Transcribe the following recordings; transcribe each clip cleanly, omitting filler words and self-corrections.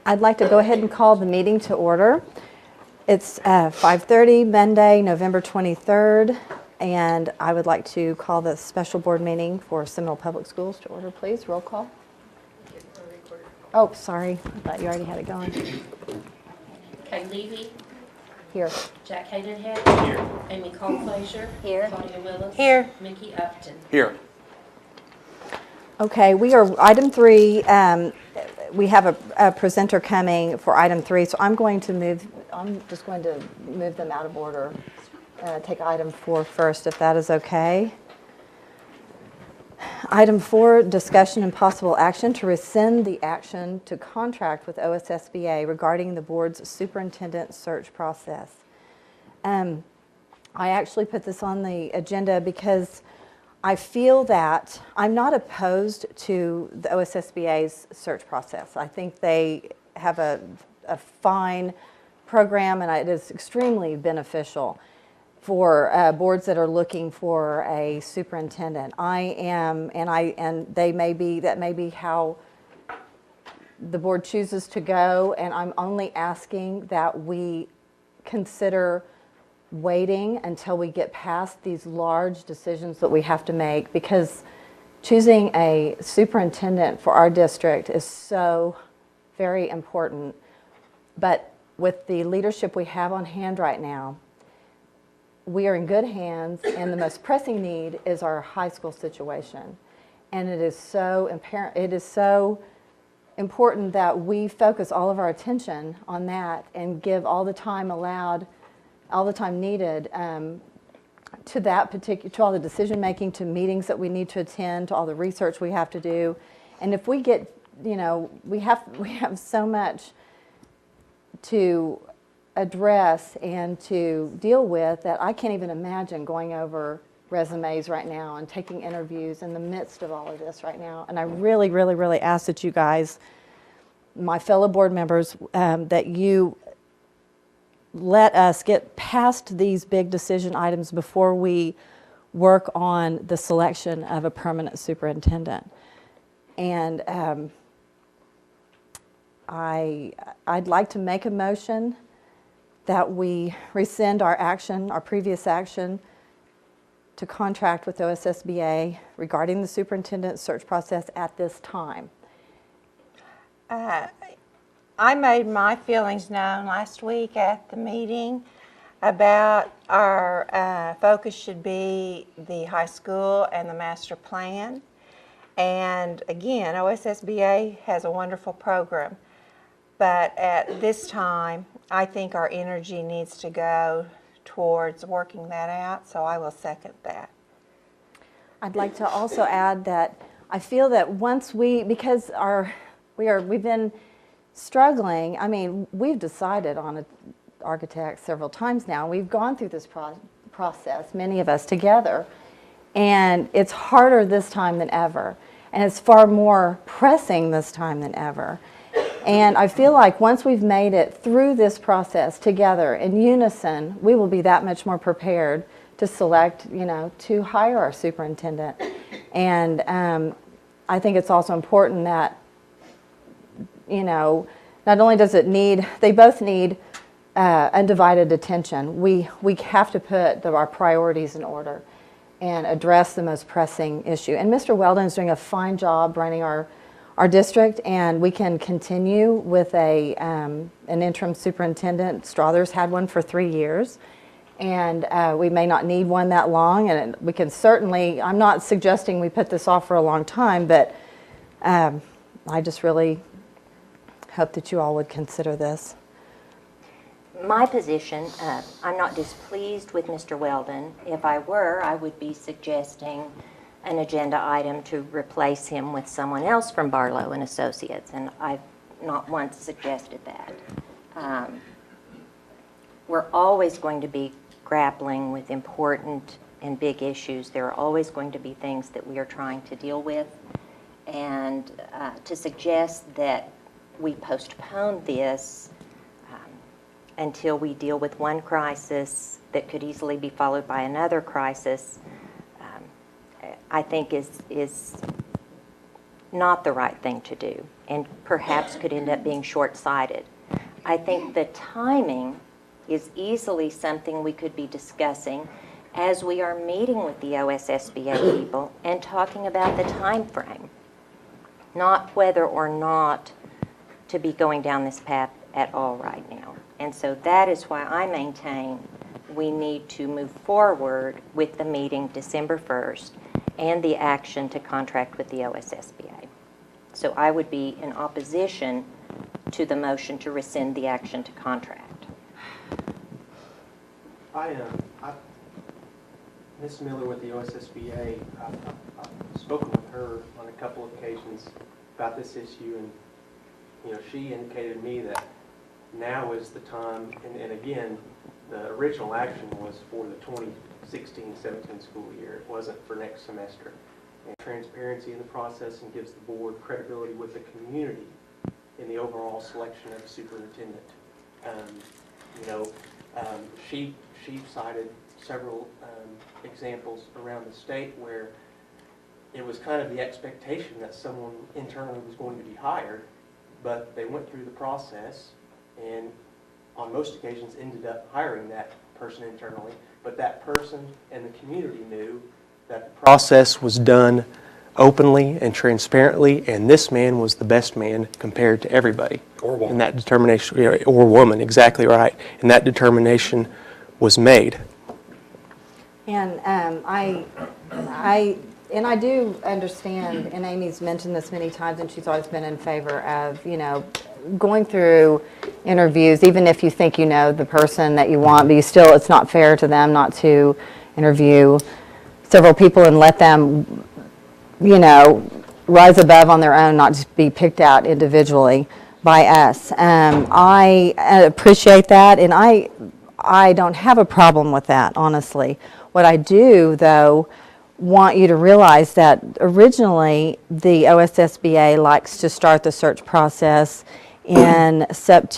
I'd like to go ahead and call the meeting to order. It's 5:30, Monday, November 23rd, and I would like to call the special board meeting for Seminole Public Schools to order, please. Roll call. Oh, sorry. I thought you already had it going. Kay Levy. Here. Jack Haydenhead. Here. Amy Colflazier. Here. Claudia Willis. Here. Mickey Upton. Here. Okay, we are item 3. We have a presenter coming for item 3, so I'm just going to move them out of order. Take item 4 first, if that is okay. Item 4, discussion and possible action to rescind the action to contract with OSSBA regarding the board's superintendent search process. I actually put this on the agenda because I feel that I'm not opposed to the OSSBA's search process. I think they have a fine program, and it is extremely beneficial for boards that are looking for a superintendent. That may be how the board chooses to go, and I'm only asking that we consider waiting until we get past these large decisions that we have to make, because choosing a superintendent for our district is so very important. But with the leadership we have on hand right now, we are in good hands, and the most pressing need is our high school situation. And it is so important that we focus all of our attention on that and give all the time needed to all the decision making, to meetings that we need to attend, to all the research we have to do. And if we get, we have so much to address and to deal with that I can't even imagine going over resumes right now and taking interviews in the midst of all of this right now. And I really, really, really ask that you guys, my fellow board members, that you let us get past these big decision items before we work on the selection of a permanent superintendent. And I'd like to make a motion that we rescind our previous action to contract with OSSBA regarding the superintendent search process at this time. I made my feelings known last week at the meeting about our focus should be the high school and the master plan. And again, OSSBA has a wonderful program. But at this time, I think our energy needs to go towards working that out, so I will second that. I'd like to also add that I feel that because we've been struggling. I mean, we've decided on an architect several times now. We've gone through this process, many of us together, and it's harder this time than ever, and it's far more pressing this time than ever. And I feel like once we've made it through this process together in unison, we will be that much more prepared to select, to hire our superintendent. And I think it's also important that, not only does they both need undivided attention. We have to put our priorities in order and address the most pressing issue. And Mr. Weldon is doing a fine job running our district, and we can continue with an interim superintendent. Strother's had one for 3 years, and we may not need one that long, and we can certainly, I'm not suggesting we put this off for a long time, but I just really hope that you all would consider this. My position, I'm not displeased with Mr. Weldon. If I were, I would be suggesting an agenda item to replace him with someone else from Barlow and Associates, and I've not once suggested that. We're always going to be grappling with important and big issues. There are always going to be things that we are trying to deal with, and to suggest that we postpone this until we deal with one crisis that could easily be followed by another crisis, I think is not the right thing to do. and perhaps could end up being short-sighted. I think the timing is easily something we could be discussing as we are meeting with the OSSBA people and talking about the time frame, not whether or not to be going down this path at all right now. And so that is why I maintain we need to move forward with the meeting December 1st and the action to contract with the OSSBA. So I would be in opposition to the motion to rescind the action to contract. Ms. Miller with the OSSBA, I've spoken with her on a couple of occasions about this issue, and she indicated to me that now is the time, and again, the original action was for the 2016-17 school year. It wasn't for next semester. And transparency in the process and gives the board credibility with the community in the overall selection of a superintendent. She cited several examples around the state where it was kind of the expectation that someone internally was going to be hired, but they went through the process and on most occasions ended up hiring that person internally, but that person and the community knew that the process was done openly and transparently, and this man was the best man compared to everybody. Or woman. And that determination, or woman, exactly right. And that determination was made. And I do understand, and Amy's mentioned this many times, and she's always been in favor of, going through interviews, even if you think you know the person that you want, but it's not fair to them not to interview several people and let them, rise above on their own, not just be picked out individually by us. I appreciate that, and I don't have a problem with that, honestly. What I do, though, want you to realize that originally the OSSBA likes to start the search process in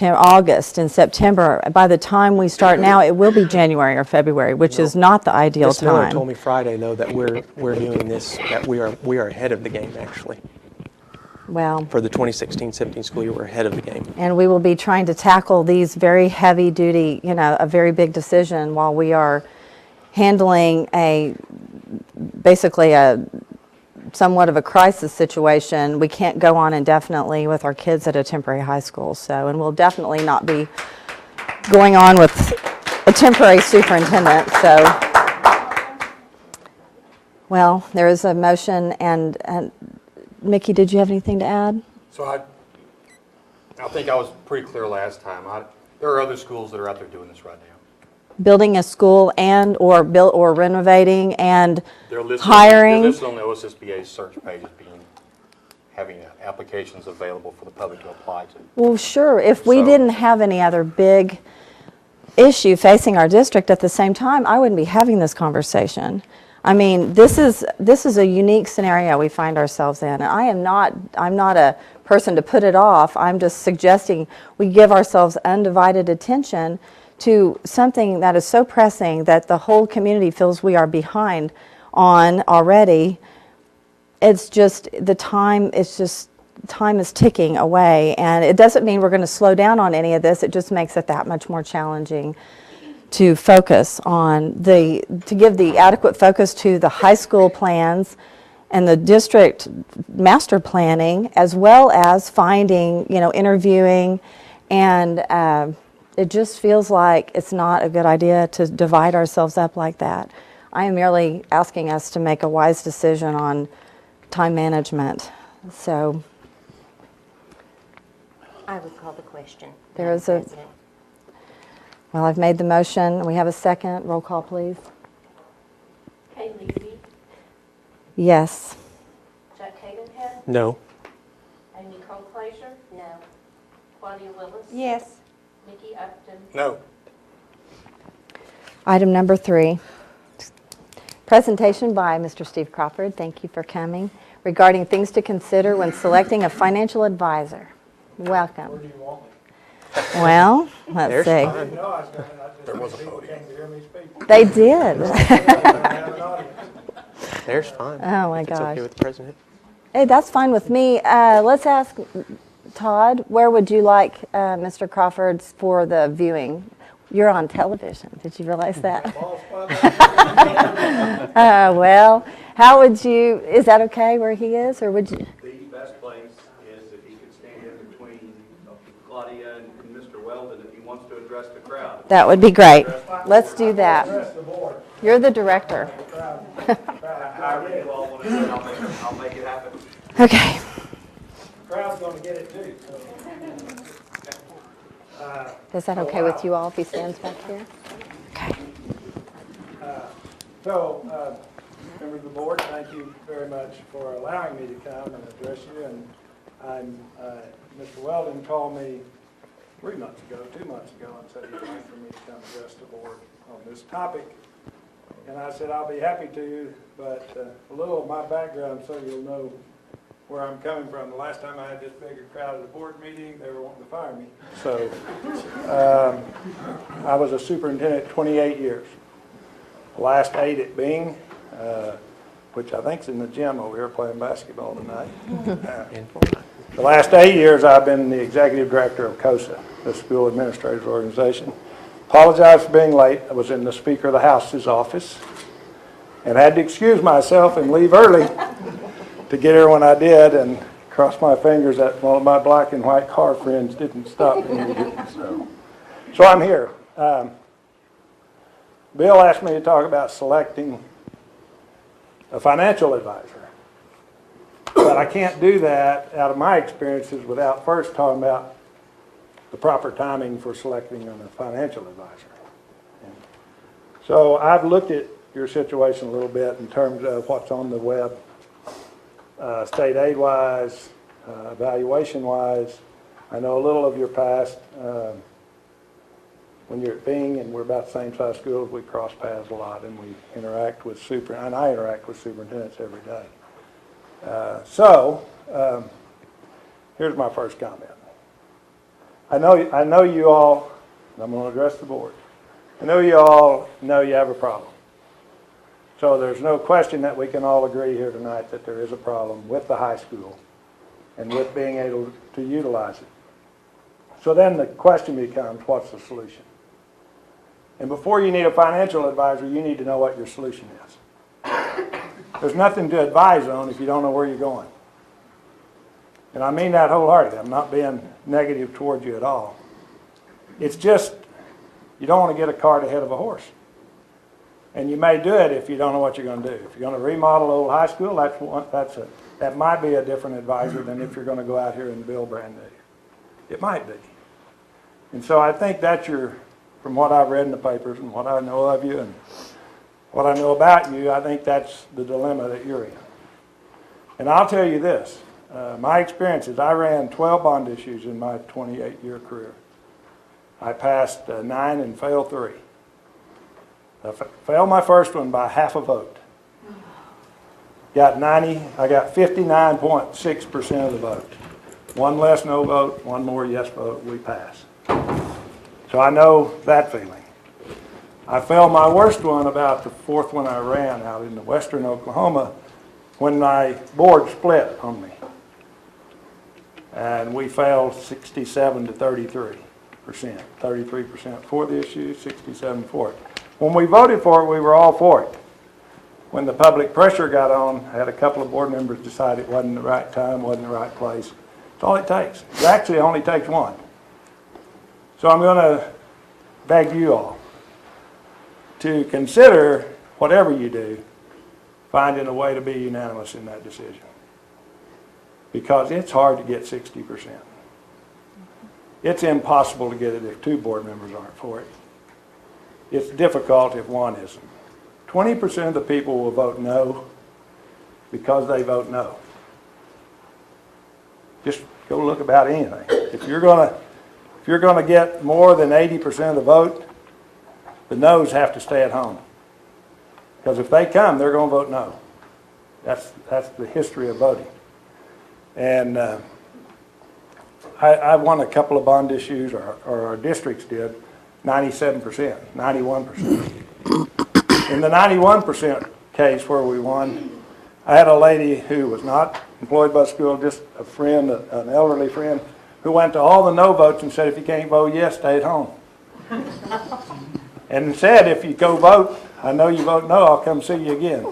August and September. By the time we start now, it will be January or February, which is not the ideal Ms. Miller time. told me Friday, though, that we're doing this, that we are ahead of the game, actually. Well, For the 2016-17 school year, we're ahead of the game. and we will be trying to tackle these very heavy duty, a very big decision while we are handling basically a somewhat of a crisis situation. We can't go on indefinitely with our kids at a temporary high school. So, and we'll definitely not be going on with a temporary superintendent. So, well, there is a motion, and Mickey, did you have anything to add? So I think I was pretty clear last time. There are other schools that are out there doing this right now. Building a school or renovating and They're listed, hiring. They're listed on the OSSBA's search page as having applications available for the public to apply to. Well, sure. If we So- didn't have any other big issue facing our district at the same time, I wouldn't be having this conversation. I mean, this is a unique scenario we find ourselves in. And I'm not a person to put it off. I'm just suggesting we give ourselves undivided attention to something that is so pressing that the whole community feels we are behind on already. It's just time is ticking away, and it doesn't mean we're going to slow down on any of this. It just makes it that much more challenging to focus on to give the adequate focus to the high school plans and the district master planning, as well as finding, interviewing, and it just feels like it's not a good idea to divide ourselves up like that. I am merely asking us to make a wise decision on time management. So I would call the question. There is Madam a- President. well, I've made the motion. We have a second. Roll call, please. Kay Levy, Yes. Jack Cadenhead, No. Amy Cole Frazier, No. Claudia Willis. Yes. Mickey Upton. No. Item number 3, presentation by Mr. Steve Crawford. Thank you for coming. Regarding things to consider when selecting a financial advisor. Welcome. Where do you want me? Well, let's There's see. fine. No, I was gonna, I just. There was a people podium. came to hear me speak. They did. I have an audience. There's fine. Oh, my If it's okay gosh. with the president. Hey, that's fine with me. Let's ask Todd, where would you like Mr. Crawford's for the viewing? You're on television. Did you realize that? Well, how would you, is that okay where he is, or would you? The best place is if he could stand in between Claudia and Mr. Weldon if he wants to address the crowd. That would be great. Let's do that. Address the board. You're the director. However you all want to do it, I'll make it happen. Okay. Crowd's gonna get it too, so. Is that okay with you all if he stands back here? Okay. So, members of the board, thank you very much for allowing me to come and address you. And Mr. Weldon called me 2 months ago, and said he'd like for me to come address the board on this topic. And I said, I'll be happy to, but a little of my background so you'll know where I'm coming from. The last time I had this bigger crowd at a board meeting, they were wanting to fire me. So I was a superintendent 28 years. The last 8 at Bing, which I think's in the gym over here playing basketball tonight. The last 8 years I've been the executive director of COSA, the School Administrators Organization. Apologize for being late. I was in the Speaker of the House's office and had to excuse myself and leave early to get here when I did, and cross my fingers that one of my black and white car friends didn't stop me. So I'm here. Bill asked me to talk about selecting a financial advisor, but I can't do that out of my experiences without first talking about the proper timing for selecting a financial advisor. And so I've looked at your situation a little bit in terms of what's on the web, state aid-wise, evaluation-wise. I know a little of your past. When you're at Bing and we're about the same size schools, we cross paths a lot, and we interact with and I interact with superintendents every day. Here's my first comment. I know you all, and I'm going to address the board. I know you all know you have a problem. So there's no question that we can all agree here tonight that there is a problem with the high school and with being able to utilize it. So then the question becomes, what's the solution? And before you need a financial advisor, you need to know what your solution is. There's nothing to advise on if you don't know where you're going. And I mean that wholeheartedly. I'm not being negative towards you at all. It's just, you don't want to get a cart ahead of a horse. And you may do it if you don't know what you're going to do. If you're going to remodel old high school, that might be a different advisor than if you're going to go out here and build brand new. It might be. And so I think that's from what I've read in the papers and what I know of you and what I know about you, I think that's the dilemma that you're in. And I'll tell you this, my experience is I ran 12 bond issues in my 28-year career. I passed 9 and failed 3. I failed my first one by half a vote. I got 59.6% of the vote. One less no vote, one more yes vote, we pass. So I know that feeling. I failed my worst one about the 4th one I ran out in the western Oklahoma when my board split on me. And we failed 67 to 33%. 33% for the issue, 67 for it. When we voted for it, we were all for it. When the public pressure got on, I had a couple of board members decide it wasn't the right time, wasn't the right place. That's all it takes. It actually only takes one. So I'm going to beg you all to consider, whatever you do, finding a way to be unanimous in that decision. Because it's hard to get 60%. It's impossible to get it if 2 board members aren't for it. It's difficult if 1 isn't. 20% of the people will vote no because they vote no. Just go look about anything. If you're going to get more than 80% of the vote, the no's have to stay at home. Because if they come, they're going to vote no. That's the history of voting. And I won a couple of bond issues, or our districts did, 97%, 91%. In the 91% case where we won, I had a lady who was not employed by the school, just a friend, an elderly friend, who went to all the no votes and said, if you can't vote yes, stay at home. And said, if you go vote, I know you vote no, I'll come see you again.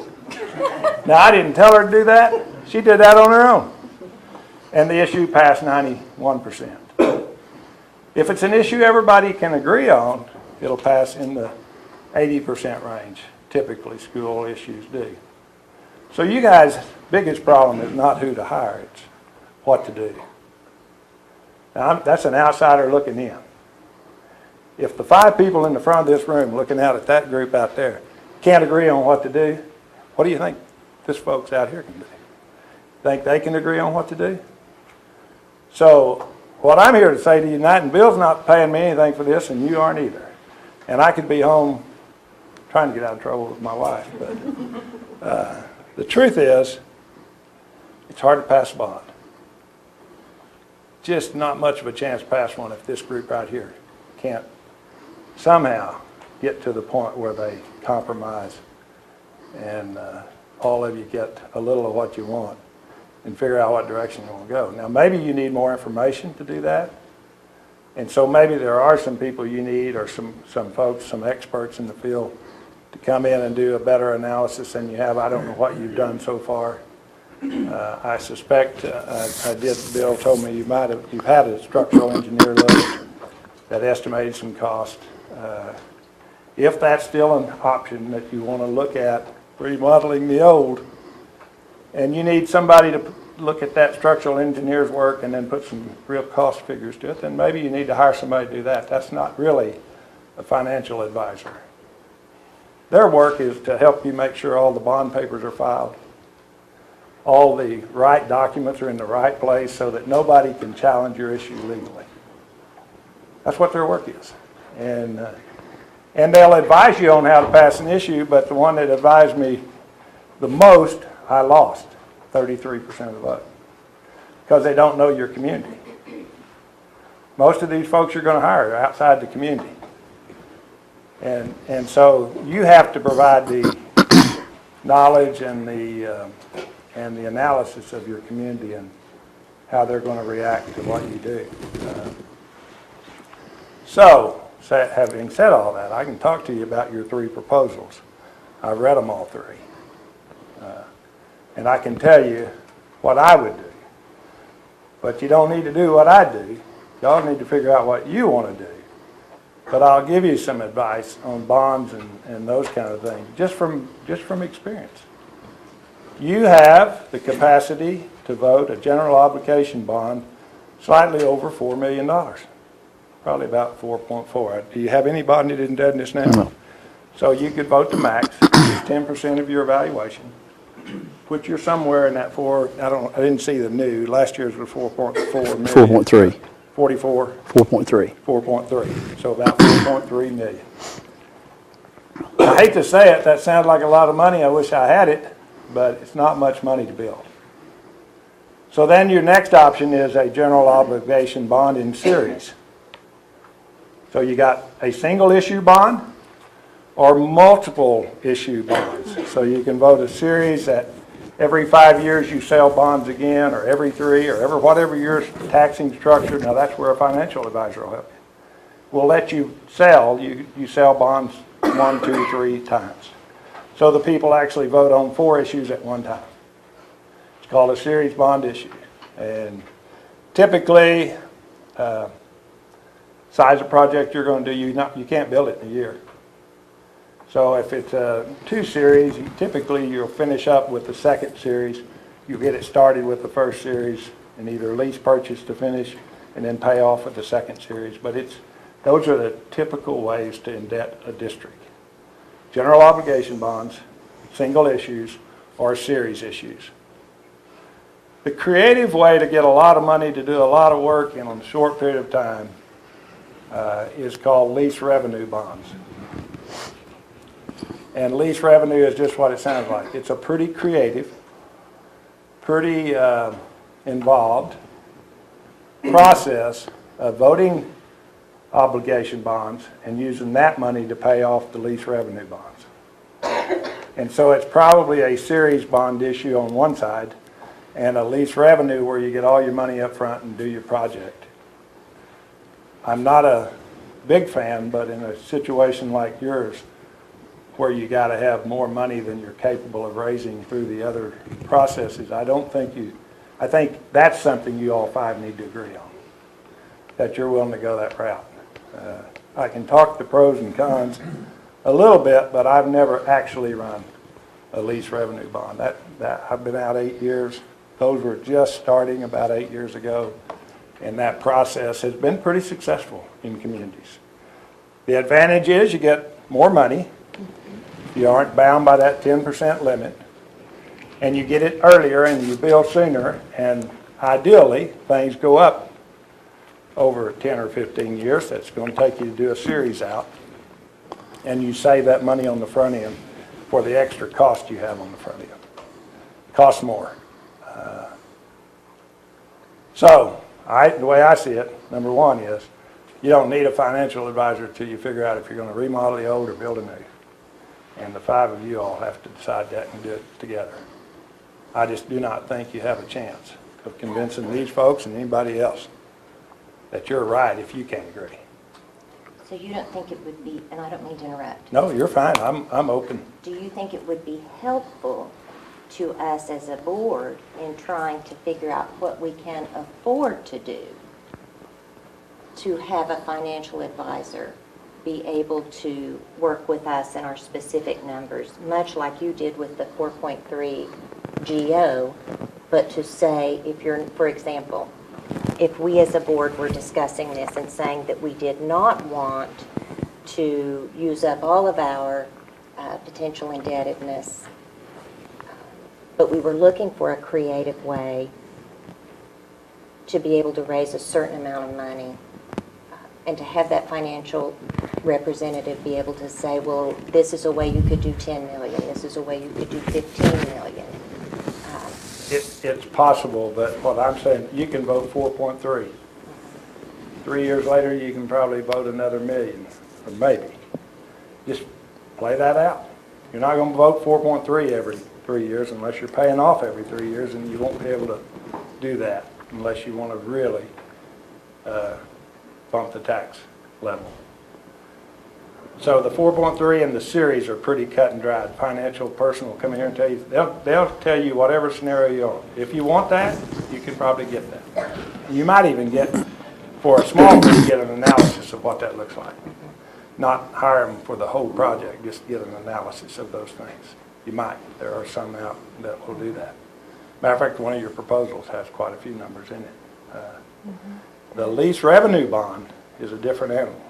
Now, I didn't tell her to do that. She did that on her own. And the issue passed 91%. If it's an issue everybody can agree on, it'll pass in the 80% range. Typically, school issues do. So you guys' biggest problem is not who to hire, it's what to do. Now, that's an outsider looking in. If the 5 people in the front of this room looking out at that group out there can't agree on what to do, what do you think this folks out here can do? Think they can agree on what to do? So what I'm here to say to you tonight, and Bill's not paying me anything for this, and you aren't either. And I could be home trying to get out of trouble with my wife. But the truth is, it's hard to pass a bond. Just not much of a chance to pass one if this group right here can't somehow get to the point where they compromise and all of you get a little of what you want and figure out what direction you want to go. Now, maybe you need more information to do that. And so maybe there are some people you need, or some folks, some experts in the field to come in and do a better analysis than you have. I don't know what you've done so far. I suspect, Bill told me you've had a structural engineer look that estimated some cost. If that's still an option that you want to look at, remodeling the old, and you need somebody to look at that structural engineer's work and then put some real cost figures to it, then maybe you need to hire somebody to do that. That's not really a financial advisor. Their work is to help you make sure all the bond papers are filed, all the right documents are in the right place so that nobody can challenge your issue legally. That's what their work is. And they'll advise you on how to pass an issue, but the one that advised me the most, I lost 33% of the vote because they don't know your community. Most of these folks you're going to hire are outside the community. And so you have to provide the knowledge and the analysis of your community and how they're going to react to what you do. Having said all that, I can talk to you about your 3 proposals. I've read them all 3. And I can tell you what I would do. But you don't need to do what I do. Y'all need to figure out what you want to do. But I'll give you some advice on bonds and those kind of things, just from experience. You have the capacity to vote a general obligation bond slightly over $4 million. Probably about 4.4. Do you have any bonded indebtedness now? No. So you could vote the max, which is 10% of your evaluation. Put you somewhere in that 4. I didn't see the new. Last year's was 4.4 million. 4.3. 44. 4.3. 4.3. So about 4.3 million. I hate to say it. That sounds like a lot of money. I wish I had it, but it's not much money to build. So then your next option is a general obligation bond in series. So you got a single issue bond or multiple issue bonds. So you can vote a series that every 5 years you sell bonds again, or every 3, or whatever your taxing structure. Now that's where a financial advisor will help you. We'll let you sell. You sell bonds 1, 2, 3 times. So the people actually vote on 4 issues at one time. It's called a series bond issue. And typically, size of project you're going to do, you can't build it in a year. So if it's 2 series, typically you'll finish up with the second series. You get it started with the first series and either lease purchase to finish and then pay off with the second series. But those are the typical ways to indebt a district. General obligation bonds, single issues, or series issues. The creative way to get a lot of money to do a lot of work in a short period of time is called lease revenue bonds. And lease revenue is just what it sounds like. It's a pretty creative, pretty involved process of voting obligation bonds and using that money to pay off the lease revenue bonds. And so it's probably a series bond issue on one side and a lease revenue where you get all your money up front and do your project. I'm not a big fan, but in a situation like yours, where you got to have more money than you're capable of raising through the other processes, I think that's something you all five need to agree on, that you're willing to go that route. I can talk the pros and cons a little bit, but I've never actually run a lease revenue bond. I've been out 8 years. Those were just starting about 8 years ago, and that process has been pretty successful in communities. The advantage is you get more money. You aren't bound by that 10% limit, and you get it earlier and you build sooner, and ideally things go up over 10 or 15 years. That's going to take you to do a series out, and you save that money on the front end for the extra cost you have on the front end. Costs more. So the way I see it, number one is you don't need a financial advisor until you figure out if you're going to remodel the old or build a new. And the five of you all have to decide that and do it together. I just do not think you have a chance of convincing these folks and anybody else that you're right if you can't agree. So you don't think it would be, and I don't mean to interrupt. No, you're fine. I'm open. Do you think it would be helpful to us as a board in trying to figure out what we can afford to do to have a financial advisor be able to work with us in our specific numbers, much like you did with the 4.3 GO, but to say, if you're, for example, if we as a board were discussing this and saying that we did not want to use up all of our potential indebtedness, but we were looking for a creative way to be able to raise a certain amount of money, and to have that financial representative be able to say, well, this is a way you could do 10 million, this is a way you could do 15 million. It's possible, but what I'm saying, you can vote 4.3. 3 years later, you can probably vote another million, or maybe. Just play that out. You're not going to vote 4.3 every 3 years unless you're paying off every 3 years, and you won't be able to do that unless you want to really bump the tax level. So the 4.3 and the series are pretty cut and dried. Financial person will come here and tell you, they'll tell you whatever scenario you want. If you want that, you can probably get that. You might even get, for a small fee, get an analysis of what that looks like. Not hire them for the whole project, just get an analysis of those things. You might. There are some out that will do that. Matter of fact, one of your proposals has quite a few numbers in it. The lease revenue bond is a different animal.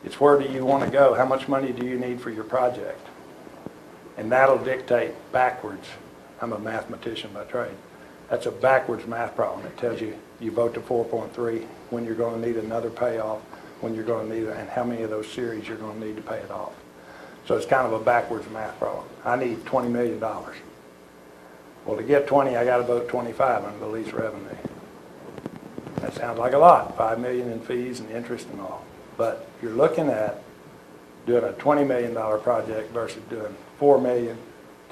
It's where do you want to go? How much money do you need for your project? And that'll dictate backwards. I'm a mathematician by trade. That's a backwards math problem. It tells you vote to 4.3, when you're going to need another payoff, when you're going to need, and how many of those series you're going to need to pay it off. So it's kind of a backwards math problem. I need $20 million. Well, to get 20, I got to vote 25 under the lease revenue. That sounds like a lot, $5 million in fees and interest and all. But you're looking at doing a $20 million project versus doing $4 million,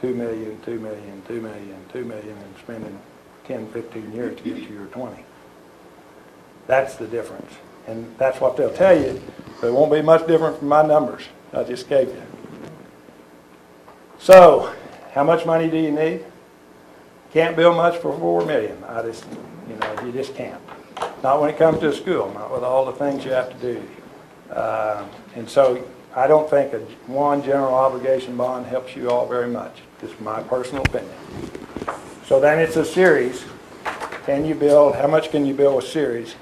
$2 million, $2 million, $2 million, $2 million, and spending 10, 15 years to get to your 20. That's the difference. And that's what they'll tell you, but it won't be much different from my numbers I just gave you. So, how much money do you need? Can't build much for $4 million. You just can't. Not when it comes to a school, not with all the things you have to do. And so I don't think one general obligation bond helps you all very much. Just my personal opinion. So then it's a series. Can you build, how much can you build with series?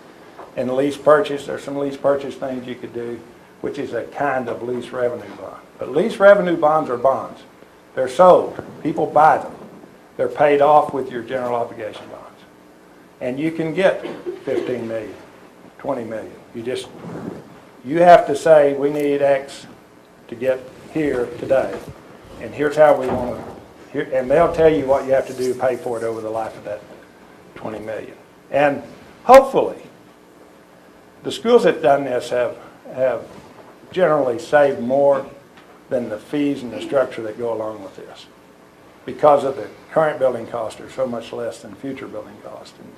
And lease purchase, there's some lease purchase things you could do, which is a kind of lease revenue bond. But lease revenue bonds are bonds. They're sold. People buy them. They're paid off with your general obligation bonds. And you can get 15 million, 20 million. You have to say, we need X to get here today. And here's how we want to, and they'll tell you what you have to do to pay for it over the life of that 20 million. And hopefully, the schools that have done this have generally saved more than the fees and the structure that go along with this, because of the current building costs are so much less than future building costs. And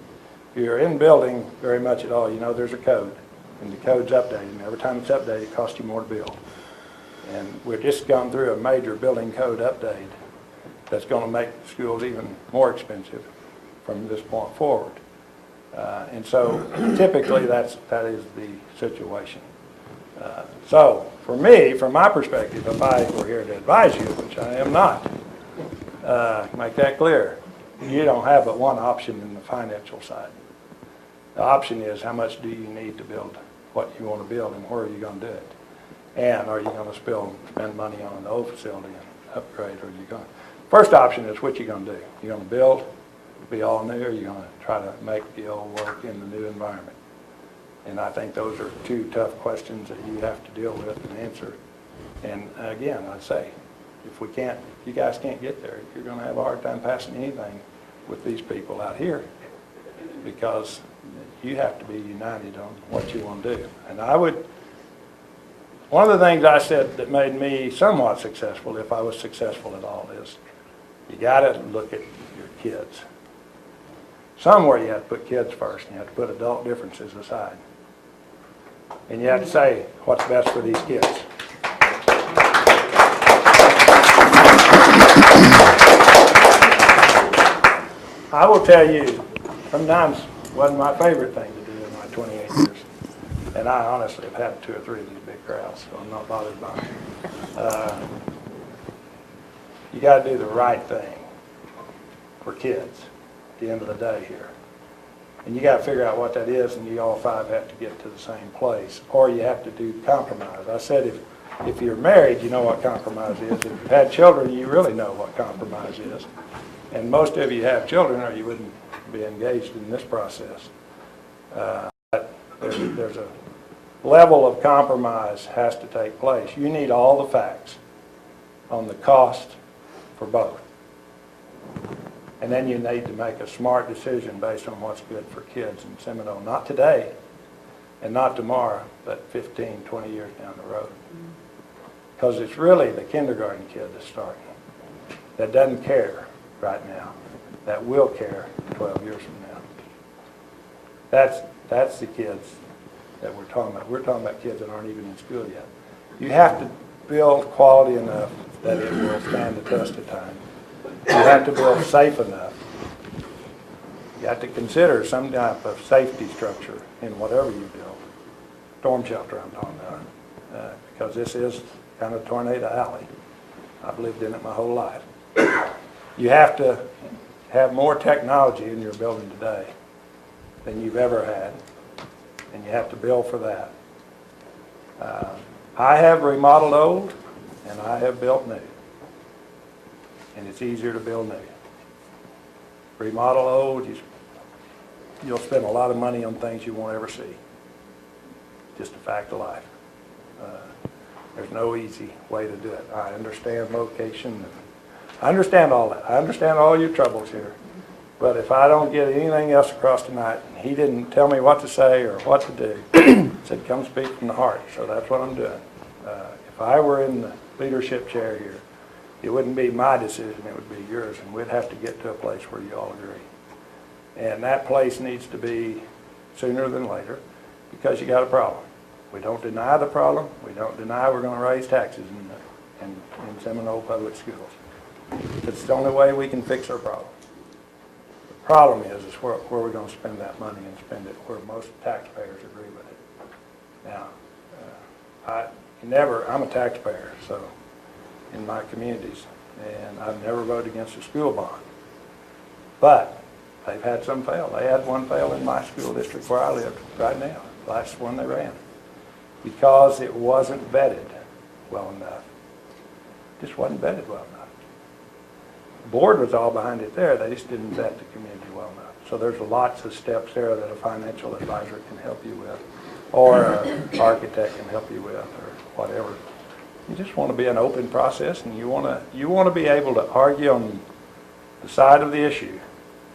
if you're in building very much at all, you know there's a code. and the code's updated, and every time it's updated, it costs you more to build. And we've just gone through a major building code update that's going to make schools even more expensive from this point forward. And so typically that is the situation. So for me, from my perspective, if I were here to advise you, which I am not, make that clear, you don't have but one option in the financial side. The option is how much do you need to build what you want to build and where are you going to do it? And are you going to spend money on an old facility and upgrade, or are you going to... First option is what you're going to do. You're going to build, be all new, or you're going to try to make the old work in the new environment. And I think those are two tough questions that you have to deal with and answer. And again, I'd say, if you guys can't get there, you're going to have a hard time passing anything with these people out here, because you have to be united on what you want to do. And one of the things I said that made me somewhat successful, if I was successful at all, is you got to look at your kids. Somewhere you have to put kids first, and you have to put adult differences aside. And you have to say what's best for these kids. I will tell you, sometimes it wasn't my favorite thing to do in my 28 years. And I honestly have had 2 or 3 of these big crowds, so I'm not bothered by it. You got to do the right thing for kids at the end of the day here. And you got to figure out what that is, and you all 5 have to get to the same place. Or you have to do compromise. I said if you're married, you know what compromise is. If you've had children, you really know what compromise is. And most of you have children, or you wouldn't be engaged in this process. But there's a level of compromise has to take place. You need all the facts on the cost for both. And then you need to make a smart decision based on what's good for kids in Seminole. Not today and not tomorrow, but 15, 20 years down the road. Because it's really the kindergarten kid that's starting, that doesn't care right now, that will care 12 years from now. That's the kids that we're talking about. We're talking about kids that aren't even in school yet. You have to build quality enough that it will stand the test of time. You have to build safe enough. You have to consider some type of safety structure in whatever you build. Storm shelter I'm talking about, because this is kind of tornado alley. I've lived in it my whole life. You have to have more technology in your building today than you've ever had, and you have to build for that. I have remodeled old, and I have built new. And it's easier to build new. Remodel old, you'll spend a lot of money on things you won't ever see. Just a fact of life. There's no easy way to do it. I understand location. I understand all that. I understand all your troubles here. But if I don't get anything else across tonight, he didn't tell me what to say or what to do. He said, come speak from the heart. So that's what I'm doing. If I were in the leadership chair here, it wouldn't be my decision, it would be yours, and we'd have to get to a place where you all agree. And that place needs to be sooner than later, because you got a problem. We don't deny the problem. We don't deny we're going to raise taxes in Seminole Public Schools. It's the only way we can fix our problem. The problem is where we're going to spend that money and spend it where most taxpayers agree with it. Now, I'm a taxpayer, so in my communities, and I've never voted against a school bond. But they've had some fail. They had one fail in my school district where I live right now, the last one they ran, because it wasn't vetted well enough. It just wasn't vetted well enough. The board was all behind it there. They just didn't vet the community well enough. So there's lots of steps there that a financial advisor can help you with, or an architect can help you with, or whatever. You just want to be an open process, and you want to be able to argue on the side of the issue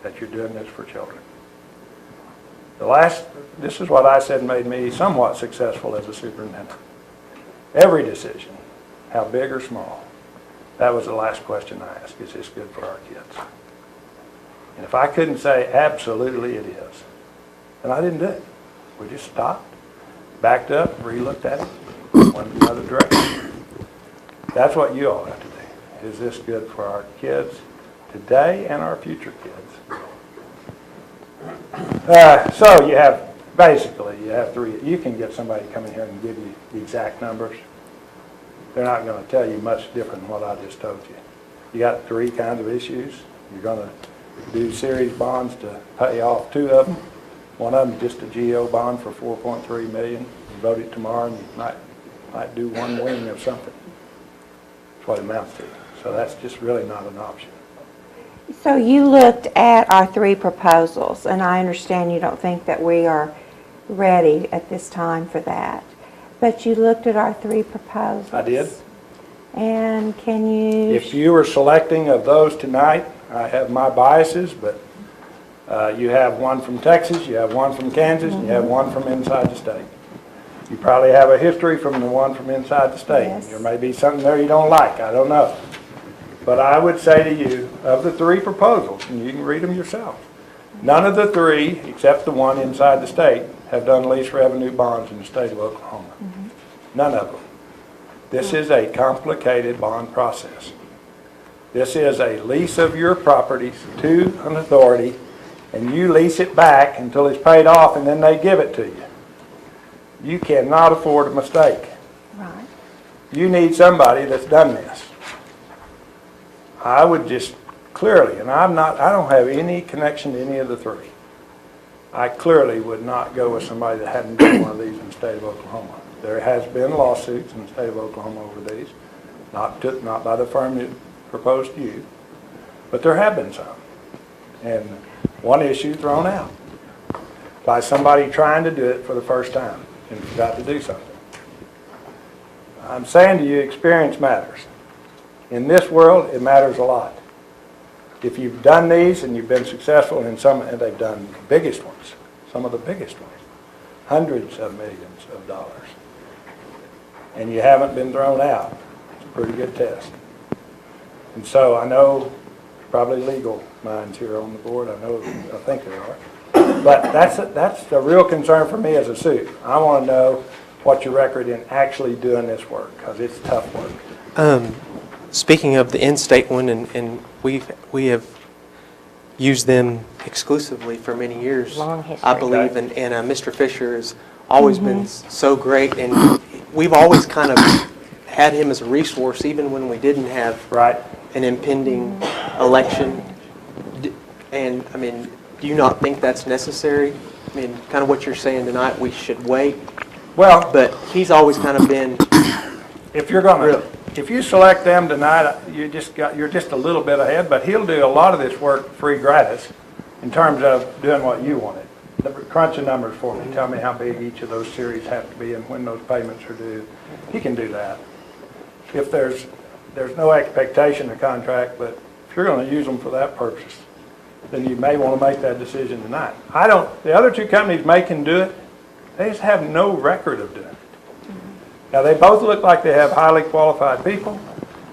that you're doing this for children. This is what I said made me somewhat successful as a superintendent. Every decision, how big or small, that was the last question I asked. Is this good for our kids? And if I couldn't say absolutely it is, then I didn't do it. We just stopped, backed up, re-looked at it, went another direction. That's what you all have to do. Is this good for our kids today and our future kids? So you have, basically, you have three. You can get somebody to come in here and give you the exact numbers. They're not going to tell you much different than what I just told you. You got three kinds of issues. You're going to do series bonds to pay off two of them. One of them just a GO bond for $4.3 million. You vote it tomorrow and you might do one wing of something. That's what it amounts to. So that's just really not an option. So you looked at our three proposals, and I understand you don't think that we are ready at this time for that. But you looked at our three proposals. I did. And can you... If you were selecting of those tonight, I have my biases, but you have one from Texas, you have one from Kansas, and you have one from inside the state. You probably have a history from the one from inside the state. Yes. There may be something there you don't like, I don't know. But I would say to you, of the three proposals, and you can read them yourself, none of the three, except the one inside the state, have done lease revenue bonds in the state of Oklahoma. None of them. This is a complicated bond process. This is a lease of your properties to an authority, and you lease it back until it's paid off, and then they give it to you. You cannot afford a mistake. Right. You need somebody that's done this. I would just clearly, and I don't have any connection to any of the three. I clearly would not go with somebody that hadn't done one of these in the state of Oklahoma. There has been lawsuits in the state of Oklahoma over these, not by the firm that proposed to you, but there have been some. And one issue thrown out by somebody trying to do it for the first time and forgot to do something. I'm saying to you, experience matters. In this world, it matters a lot. If you've done these and you've been successful in some, and they've done the biggest ones, some of the biggest ones, hundreds of millions of dollars, and you haven't been thrown out, it's a pretty good test. And so I know probably legal minds here on the board, I think there are, but that's a real concern for me as a suit. I want to know what your record in actually doing this work, because it's tough work. Speaking of the in-state one, and we have used them exclusively for many years, Long history. I believe, and Mr. Fisher has always been so great, and we've always kind of had him as a resource, even when we didn't have Right. an impending election. And, I mean, do you not think that's necessary? I mean, kind of what you're saying tonight, we should wait, Well, but he's always kind of been, if you're going to, if you select them tonight, you're just a little bit ahead, but he'll do a lot of this work free gratis in terms of doing what you wanted. Crunch the numbers for me, tell me how big each of those series have to be and when those payments are due. He can do that. If there's no expectation of contract, but if you're going to use them for that purpose, then you may want to make that decision tonight. The other two companies may can do it, they just have no record of doing it. Now, they both look like they have highly qualified people.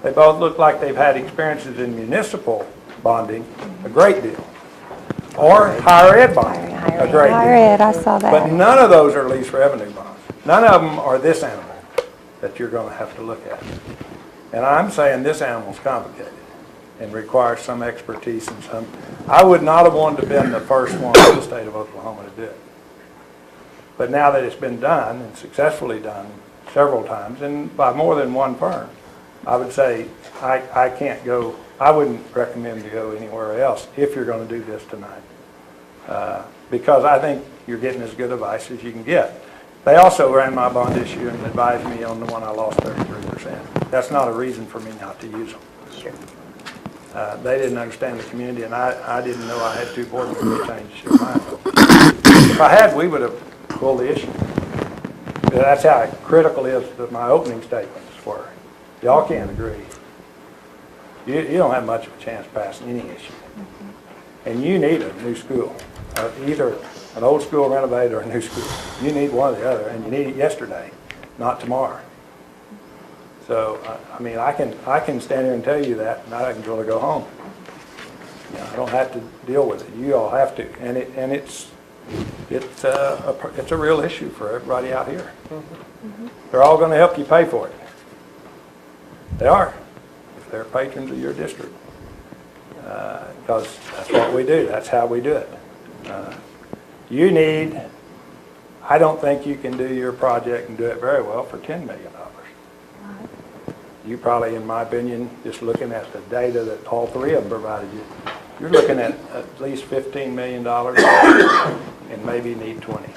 They both look like they've had experiences in municipal bonding, a great deal, or higher ed bonding, a great deal. Higher ed, I saw that. But none of those are lease revenue bonds. None of them are this animal that you're going to have to look at. And I'm saying this animal's complicated and requires some expertise and some. I would not have wanted to have been the first one in the state of Oklahoma to do it. But now that it's been done and successfully done several times and by more than one firm, I would say I can't go. I wouldn't recommend to go anywhere else if you're going to do this tonight, because I think you're getting as good advice as you can get. They also ran my bond issue and advised me on the one I lost 33%. That's not a reason for me not to use them. Sure. They didn't understand the community, and I didn't know I had two board members change their mind. If I had, we would have pulled the issue. That's how critical it is that my opening statements were. Y'all can't agree. You don't have much of a chance passing any issue. And you need a new school, either an old school renovated or a new school. You need one or the other, and you need it yesterday, not tomorrow. So, I mean, I can stand here and tell you that, and I can go home. You know, I don't have to deal with it. You all have to, and it's it's a real issue for everybody out here. They're all going to help you pay for it. They are, if they're patrons of your district. Because that's what we do. That's how we do it. I don't think you can do your project and do it very well for $10 million. You probably, in my opinion, just looking at the data that all three of them provided you, you're looking at least $15 million and maybe need 20.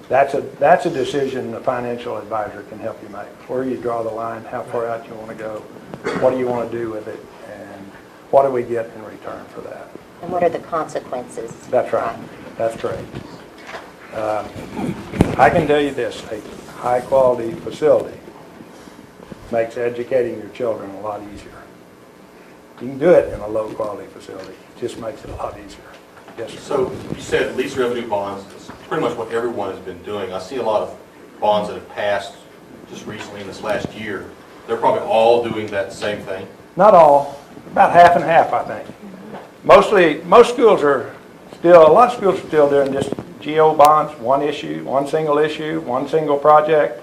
That's a decision the financial advisor can help you make. Where you draw the line, how far out you want to go, what do you want to do with it, and what do we get in return for that? And what are the consequences? That's right. That's great. I can tell you this, a high-quality facility makes educating your children a lot easier. You can do it in a low-quality facility. It just makes it a lot easier. Yes, sir. So you said lease revenue bonds is pretty much what everyone has been doing. I see a lot of bonds that have passed just recently in this last year. They're probably all doing that same thing. Not all, about half and half, I think. Most schools are still, a lot of schools are still doing just GO bonds, one issue, one single project,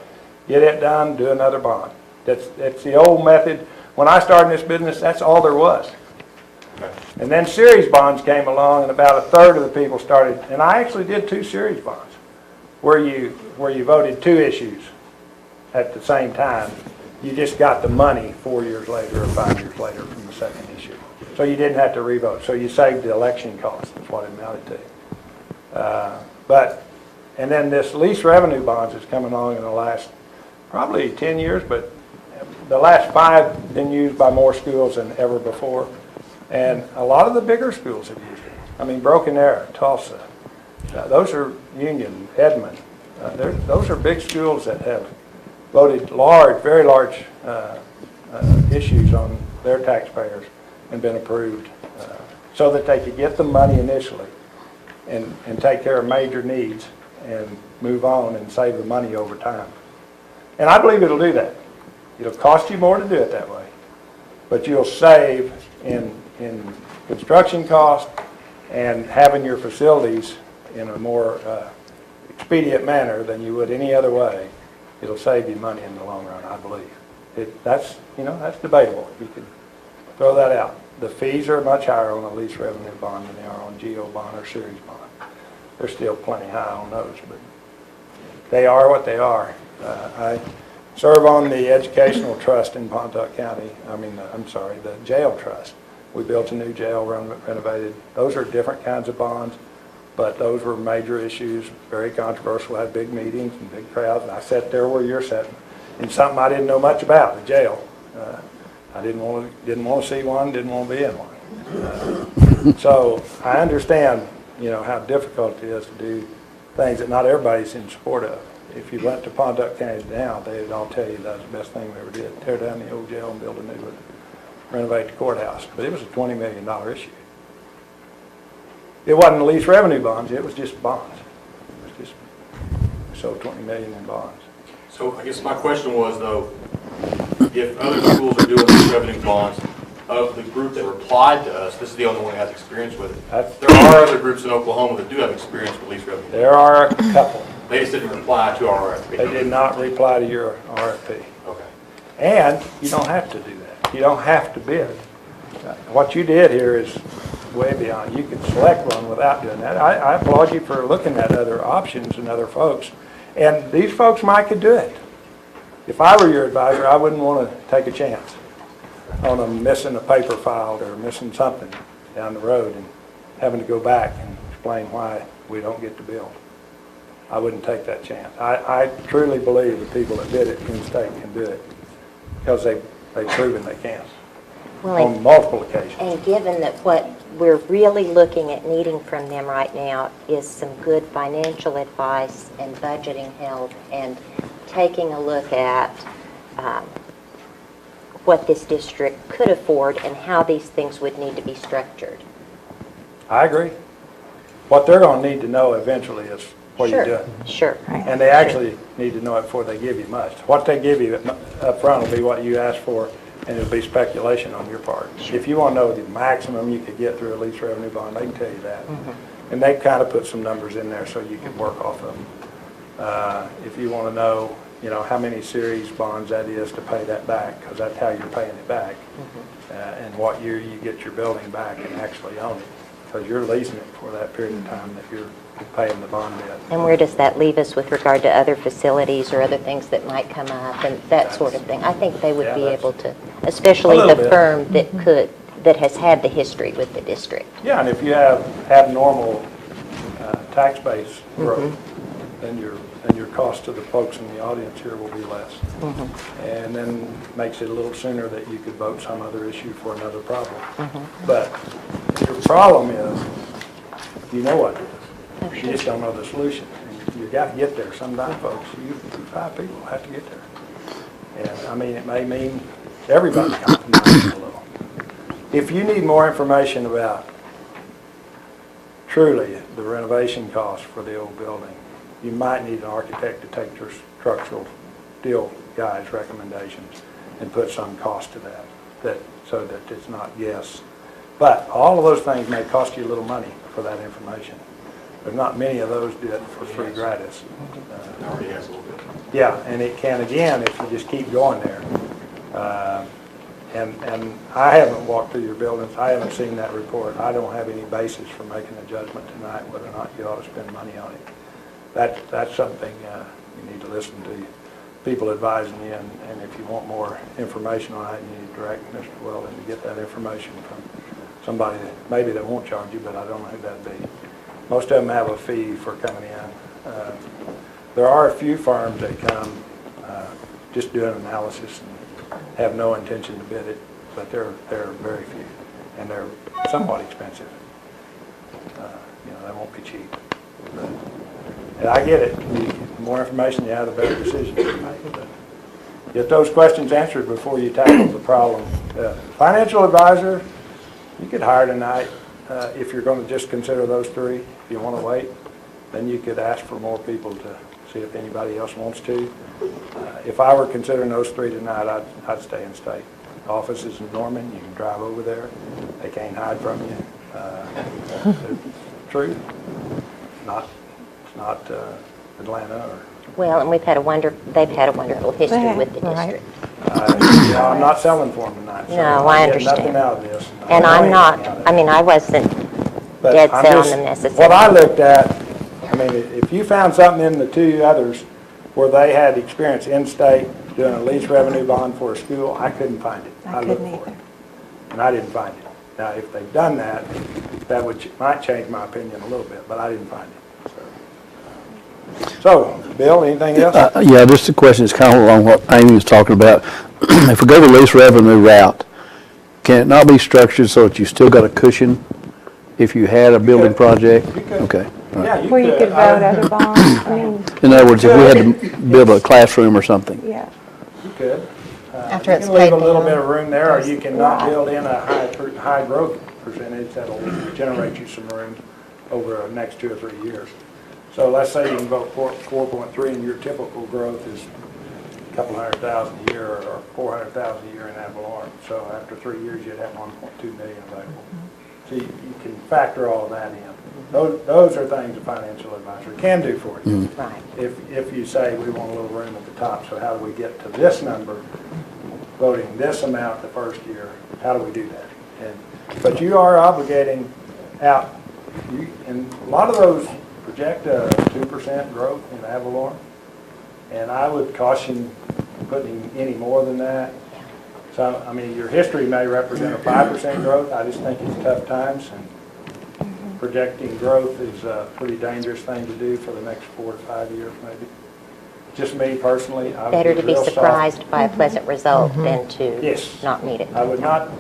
get it done, do another bond. That's the old method. When I started in this business, that's all there was. Okay. And then series bonds came along, and about a third of the people started, and I actually did 2 series bonds, where you voted 2 issues at the same time. You just got the money 4 years later or 5 years later from the second issue. So you didn't have to revote. So you saved the election costs, that's what it amounted to. And then this lease revenue bonds has come along in the last probably 10 years, but the last 5 been used by more schools than ever before. And a lot of the bigger schools have used it. I mean, Broken Arrow, Tulsa, those are Union, Edmond. Those are big schools that have voted large, very large issues on their taxpayers and been approved so that they could get the money initially and take care of major needs and move on and save the money over time. And I believe it'll do that. It'll cost you more to do it that way, but you'll save in construction costs and having your facilities in a more expedient manner than you would any other way. It'll save you money in the long run, I believe. That's debatable. You could throw that out. The fees are much higher on a lease revenue bond than they are on GO bond or series bond. They're still plenty high on those, but they are what they are. I serve on the Educational Trust in Pontotoc County. The jail trust. We built a new jail, renovated. Those are different kinds of bonds, but those were major issues, very controversial, had big meetings and big crowds. And I sat there where you're sitting in something I didn't know much about, the jail. I didn't want to see one, didn't want to be in one. So I understand, how difficult it is to do things that not everybody's in support of. If you went to Pontotoc County now, they'd all tell you that was the best thing we ever did. Tear down the old jail and build a new one, renovate the courthouse. But it was a $20 million issue. It wasn't lease revenue bonds, it was just bonds. It was just sold $20 million in bonds. So I guess my question was, though, if other schools are doing lease revenue bonds, of the group that replied to us, this is the only one that has experience with it. There are other groups in Oklahoma that do have experience with lease revenue. There are a couple. They just didn't reply to our RFP. They did not reply to your RFP. Okay. And you don't have to do that. You don't have to bid. What you did here is way beyond. You could select one without doing that. I applaud you for looking at other options and other folks. And these folks might could do it. If I were your advisor, I wouldn't want to take a chance on them missing a paper filed or missing something down the road and having to go back and explain why we don't get to build. I wouldn't take that chance. I truly believe the people that did it in the state can do it because they've proven they can on multiple occasions. And given that what we're really looking at needing from them right now is some good financial advice and budgeting help and taking a look at what this district could afford and how these things would need to be structured. I agree. What they're going to need to know eventually is what you're doing. Sure. And they actually need to know it before they give you much. What they give you up front will be what you ask for, and it'll be speculation on your part. If you want to know the maximum you could get through a lease revenue bond, they can tell you that. And they kind of put some numbers in there so you can work off of them. If you want to know, how many series bonds that is to pay that back, because that's how you're paying it back, and what year you get your building back and actually own it, because you're leasing it for that period of time that you're paying the bond debt. And where does that leave us with regard to other facilities or other things that might come up and that sort of thing? I think they would be able to, especially the firm that has had the history with the district. Yeah, and if you have abnormal tax base growth, then your cost to the folks in the audience here will be less. And then makes it a little sooner that you could vote some other issue for another problem. But your problem is, you know what it is. You just don't know the solution. And you got to get there sometime, folks. You 5 people have to get there. And I mean, it may mean everybody compromises a little. If you need more information about truly the renovation cost for the old building, you might need an architect to take your structural deal guy's recommendations and put some cost to that so that it's not guess. But all of those things may cost you a little money for that information. There's not many of those do it for free gratis. Already has a little bit. Yeah, and it can again if you just keep going there. And I haven't walked through your buildings. I haven't seen that report. I don't have any basis for making a judgment tonight whether or not you ought to spend money on it. That's something you need to listen to people advising you, and if you want more information on it, you need to direct Mr. Weldon to get that information from somebody that won't charge you, but I don't know who that'd be. Most of them have a fee for coming in. There are a few firms that come just do an analysis and have no intention to bid it, but there are very few, and they're somewhat expensive. They won't be cheap. And I get it. The more information you have, the better decisions you make. But get those questions answered before you tackle the problem. Financial advisor, you could hire tonight if you're going to just consider those 3. If you want to wait, then you could ask for more people to see if anybody else wants to. If I were considering those 3 tonight, I'd stay in state. The office is in Norman. You can drive over there. They can't hide from you. True. It's not Atlanta or. Well, and they've had a wonderful history with the district. I'm not selling for them tonight. So No, I I'm getting understand. nothing out of this. And I'm not, I wasn't But dead I'm set on just- them necessarily. What I looked at, if you found something in the 2 others where they had experience in-state doing a lease revenue bond for a school, I couldn't find it. I looked couldn't for either. it, and I didn't find it. Now, if they've done that, that might change my opinion a little bit, but I didn't find it. So, Bill, anything else? Yeah, just a question. It's kind of along what Amy was talking about. If we go the lease revenue route, can it not be structured so that you still got a cushion if you had a building project? You could. Okay. All right. Yeah, Where you could vote other bonds, In other words, if we had to build a classroom or something. yeah. You could. After You it's can leave paid a little down. bit of room there, or you can not build in a high growth percentage that'll generate you some room over the next 2 or 3 years. So let's say you can vote 4.3 and your typical growth is a couple $100,000 a year or 400,000 a year in ad valorem. So after 3 years, you'd have 1.2 million available. So you can factor all of that in. Those are things a financial advisor can do for you. Right. If you say we want a little room at the top, so how do we get to this number, voting this amount the first year, how do we do that? But you are obligating out, and a lot of those project a 2% growth in ad valorem, and I would caution putting any more than that. So, your history may represent a 5% growth. I just think it's tough times, and projecting growth is a pretty dangerous thing to do for the next 4 to 5 years, maybe. Just me personally, I would Better to be real soft. surprised by a pleasant result than to Yes. not meet it. I would not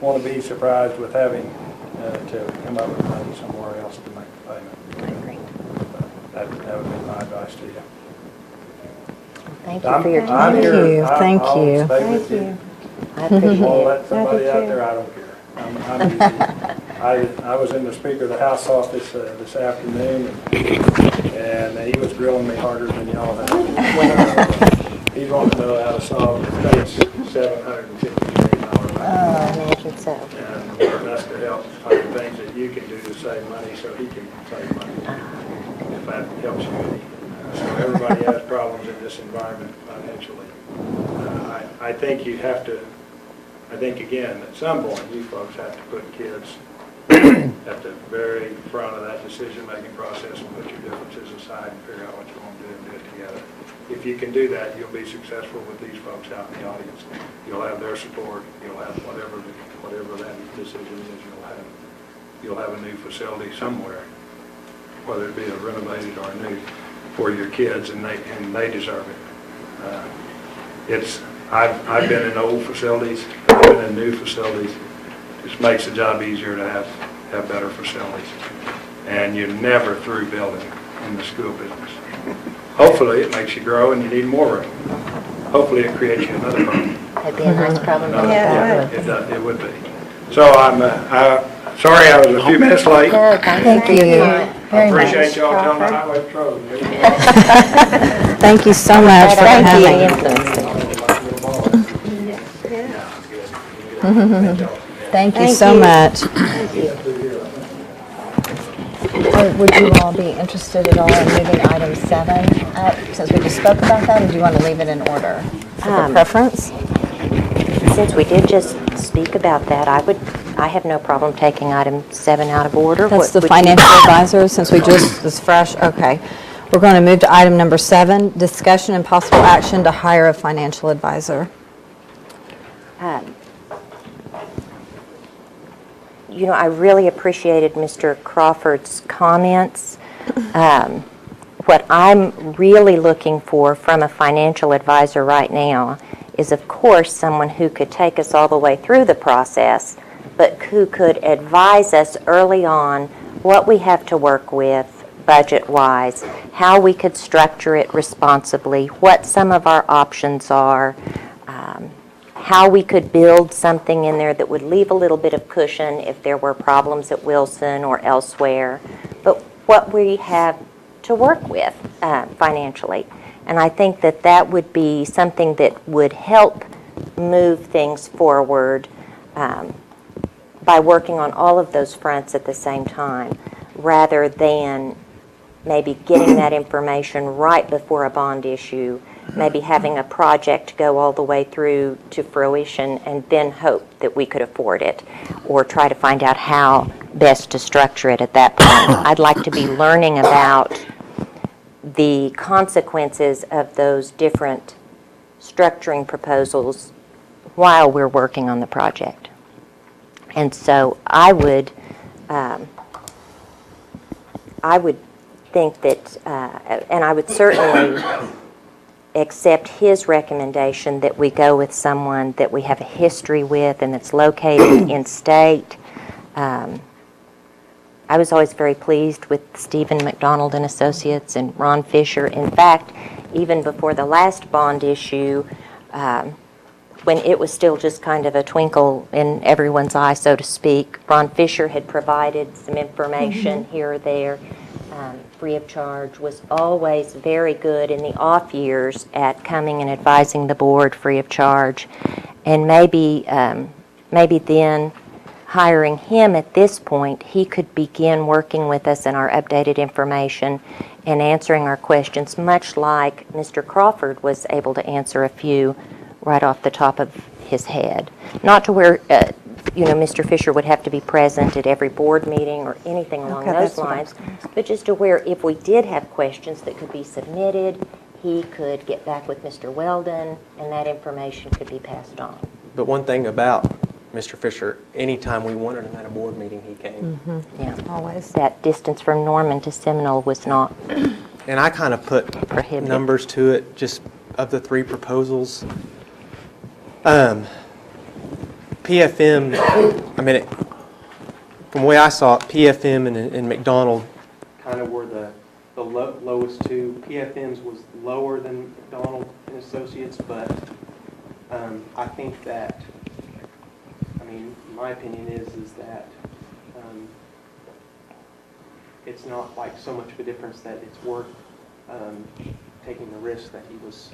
want to be surprised with having to come up with money somewhere else to make the payment. I agree. That would be my advice to you. Thank you for your I'm time. here. Thank I'll you. stay Thank with you. you. I appreciate I'll it. let somebody Love you out there, I don't care. I'm easy. I was in the Speaker of the House office this afternoon, and he was grilling me harder than y'all have. He's wanting to know how to solve the state's $750 million. I imagine so. And for us to help find things that you can do to save money so he can save money, if that helps you any. So everybody has problems in this environment financially. I think you have to, I think again, at some point, you folks have to put kids at the very front of that decision-making process and put your differences aside and figure out what you want to do and do it together. If you can do that, you'll be successful with these folks out in the audience. You'll have their support. You'll have whatever that decision is. You'll have a new facility somewhere, whether it be a renovated or a new, for your kids, and they deserve it. I've been in old facilities. I've been in new facilities. It just makes the job easier to have better facilities. And you're never through building in the school business. Hopefully it makes you grow and you need more room. Hopefully it creates you another problem. That'd be a nice problem. Yeah, It would be. So I'm sorry I was a few minutes late. No, Thank you I very appreciate much. y'all telling the highway patrol. Thank you so much for coming. Thank you so much. Would you all be interested at all in moving item 7 up, since we just spoke about that, or do you want to leave it in order? Is there a preference? Since we did just speak about that, I have no problem taking item 7 out of order. That's What the would you- financial advisor, since we just, it's fresh, okay. We're going to move to item number 7, discussion and possible action to hire a financial advisor. You know, I really appreciated Mr. Crawford's comments. What I'm really looking for from a financial advisor right now is, of course, someone who could take us all the way through the process, but who could advise us early on what we have to work with budget-wise, how we could structure it responsibly, what some of our options are, how we could build something in there that would leave a little bit of cushion if there were problems at Wilson or elsewhere, but what we have to work with financially. And I think that that would be something that would help move things forward by working on all of those fronts at the same time, rather than maybe getting that information right before a bond issue, maybe having a project go all the way through to fruition and then hope that we could afford it, or try to find out how best to structure it at that point. I'd like to be learning about the consequences of those different structuring proposals while we're working on the project. And so I would think that, and I would certainly accept his recommendation that we go with someone that we have a history with and that's located in state. I was always very pleased with Stephen McDonald and Associates and Ron Fisher. In fact, even before the last bond issue, when it was still just kind of a twinkle in everyone's eye, so to speak, Ron Fisher had provided some information here or there, free of charge, was always very good in the off years at coming and advising the board free of charge. And maybe then hiring him at this point, he could begin working with us in our updated information and answering our questions, much like Mr. Crawford was able to answer a few right off the top of his head. Not to where, Mr. Fisher would have to be present at every board meeting or anything along those lines, but just to where if we did have questions that could be submitted, he could get back with Mr. Weldon and that information could be passed on. But one thing about Mr. Fisher, anytime we wanted him at a board meeting, he came. Yeah, Always. that distance from Norman to Seminole was not And I kind of put prohibitive. numbers to it, just of the 3 proposals. PFM, from the way I saw it, PFM and McDonald kind of were the lowest 2. PFM's was lower than McDonald and Associates, but I think that, my opinion is that it's not like so much of a difference that it's worth taking the risk that he was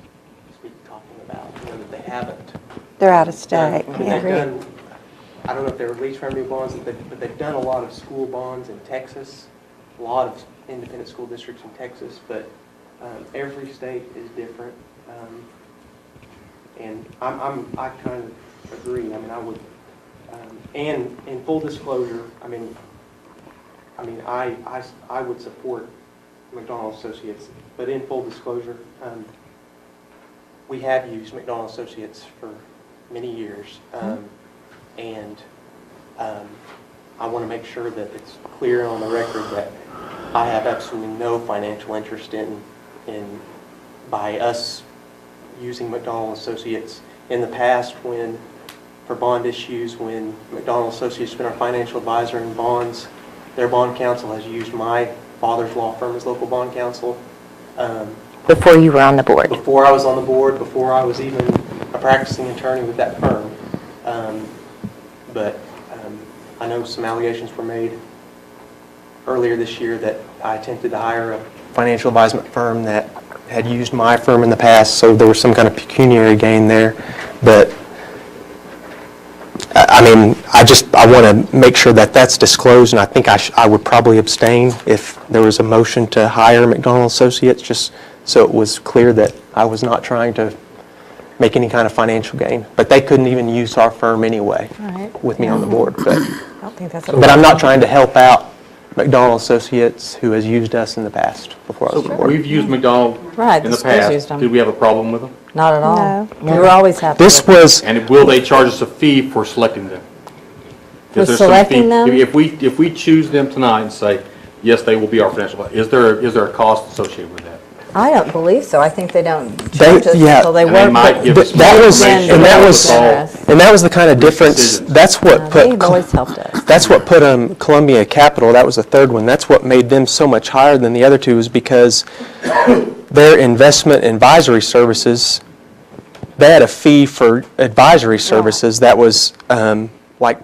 talking about, that they haven't. They're out of state. They've done I don't know if they were lease revenue bonds, but they've done a lot of school bonds in Texas, a lot of independent school districts in Texas, but every state is different. And I kind of agree. I mean, I would, and in full disclosure, I would support McDonald Associates, but in full disclosure, we have used McDonald Associates for many years, and I want to make sure that it's clear on the record that I have absolutely no financial interest in by us using McDonald Associates in the past for bond issues, when McDonald Associates has been our financial advisor in bonds. Their bond counsel has used my father's law firm as local bond counsel. Before you were on the board? Before I was on the board, before I was even a practicing attorney with that firm. But I know some allegations were made earlier this year that I attempted to hire a financial advisement firm that had used my firm in the past, so there was some kind of pecuniary gain there. But I mean, I want to make sure that that's disclosed, and I think I would probably abstain if there was a motion to hire McDonald Associates, just so it was clear that I was not trying to make any kind of financial gain. But they couldn't even use our firm anyway with me on the board. But, I don't think that's but I'm not trying to help out McDonald Associates, who has used us in the past before I was on the board. We've used McDonald Right, in the the schools past. used them. Did we have a problem with them? Not at all. No. We were always happy. This with it. was, And will they charge us a fee for selecting them? For Is there some selecting fee- them? If we choose them tonight and say, yes, they will be our financial advisor, is there a cost associated with that? I don't believe so. I think they don't charge us yeah. until they And they work. might give us that more was, information and that about was, what's all- and that was the kind of difference, decisions. that's what put, They've always helped us. that's what put Columbia Capital, that was the third one, that's what made them so much higher than the other two, was because their investment advisory services, they had a fee for advisory services that was like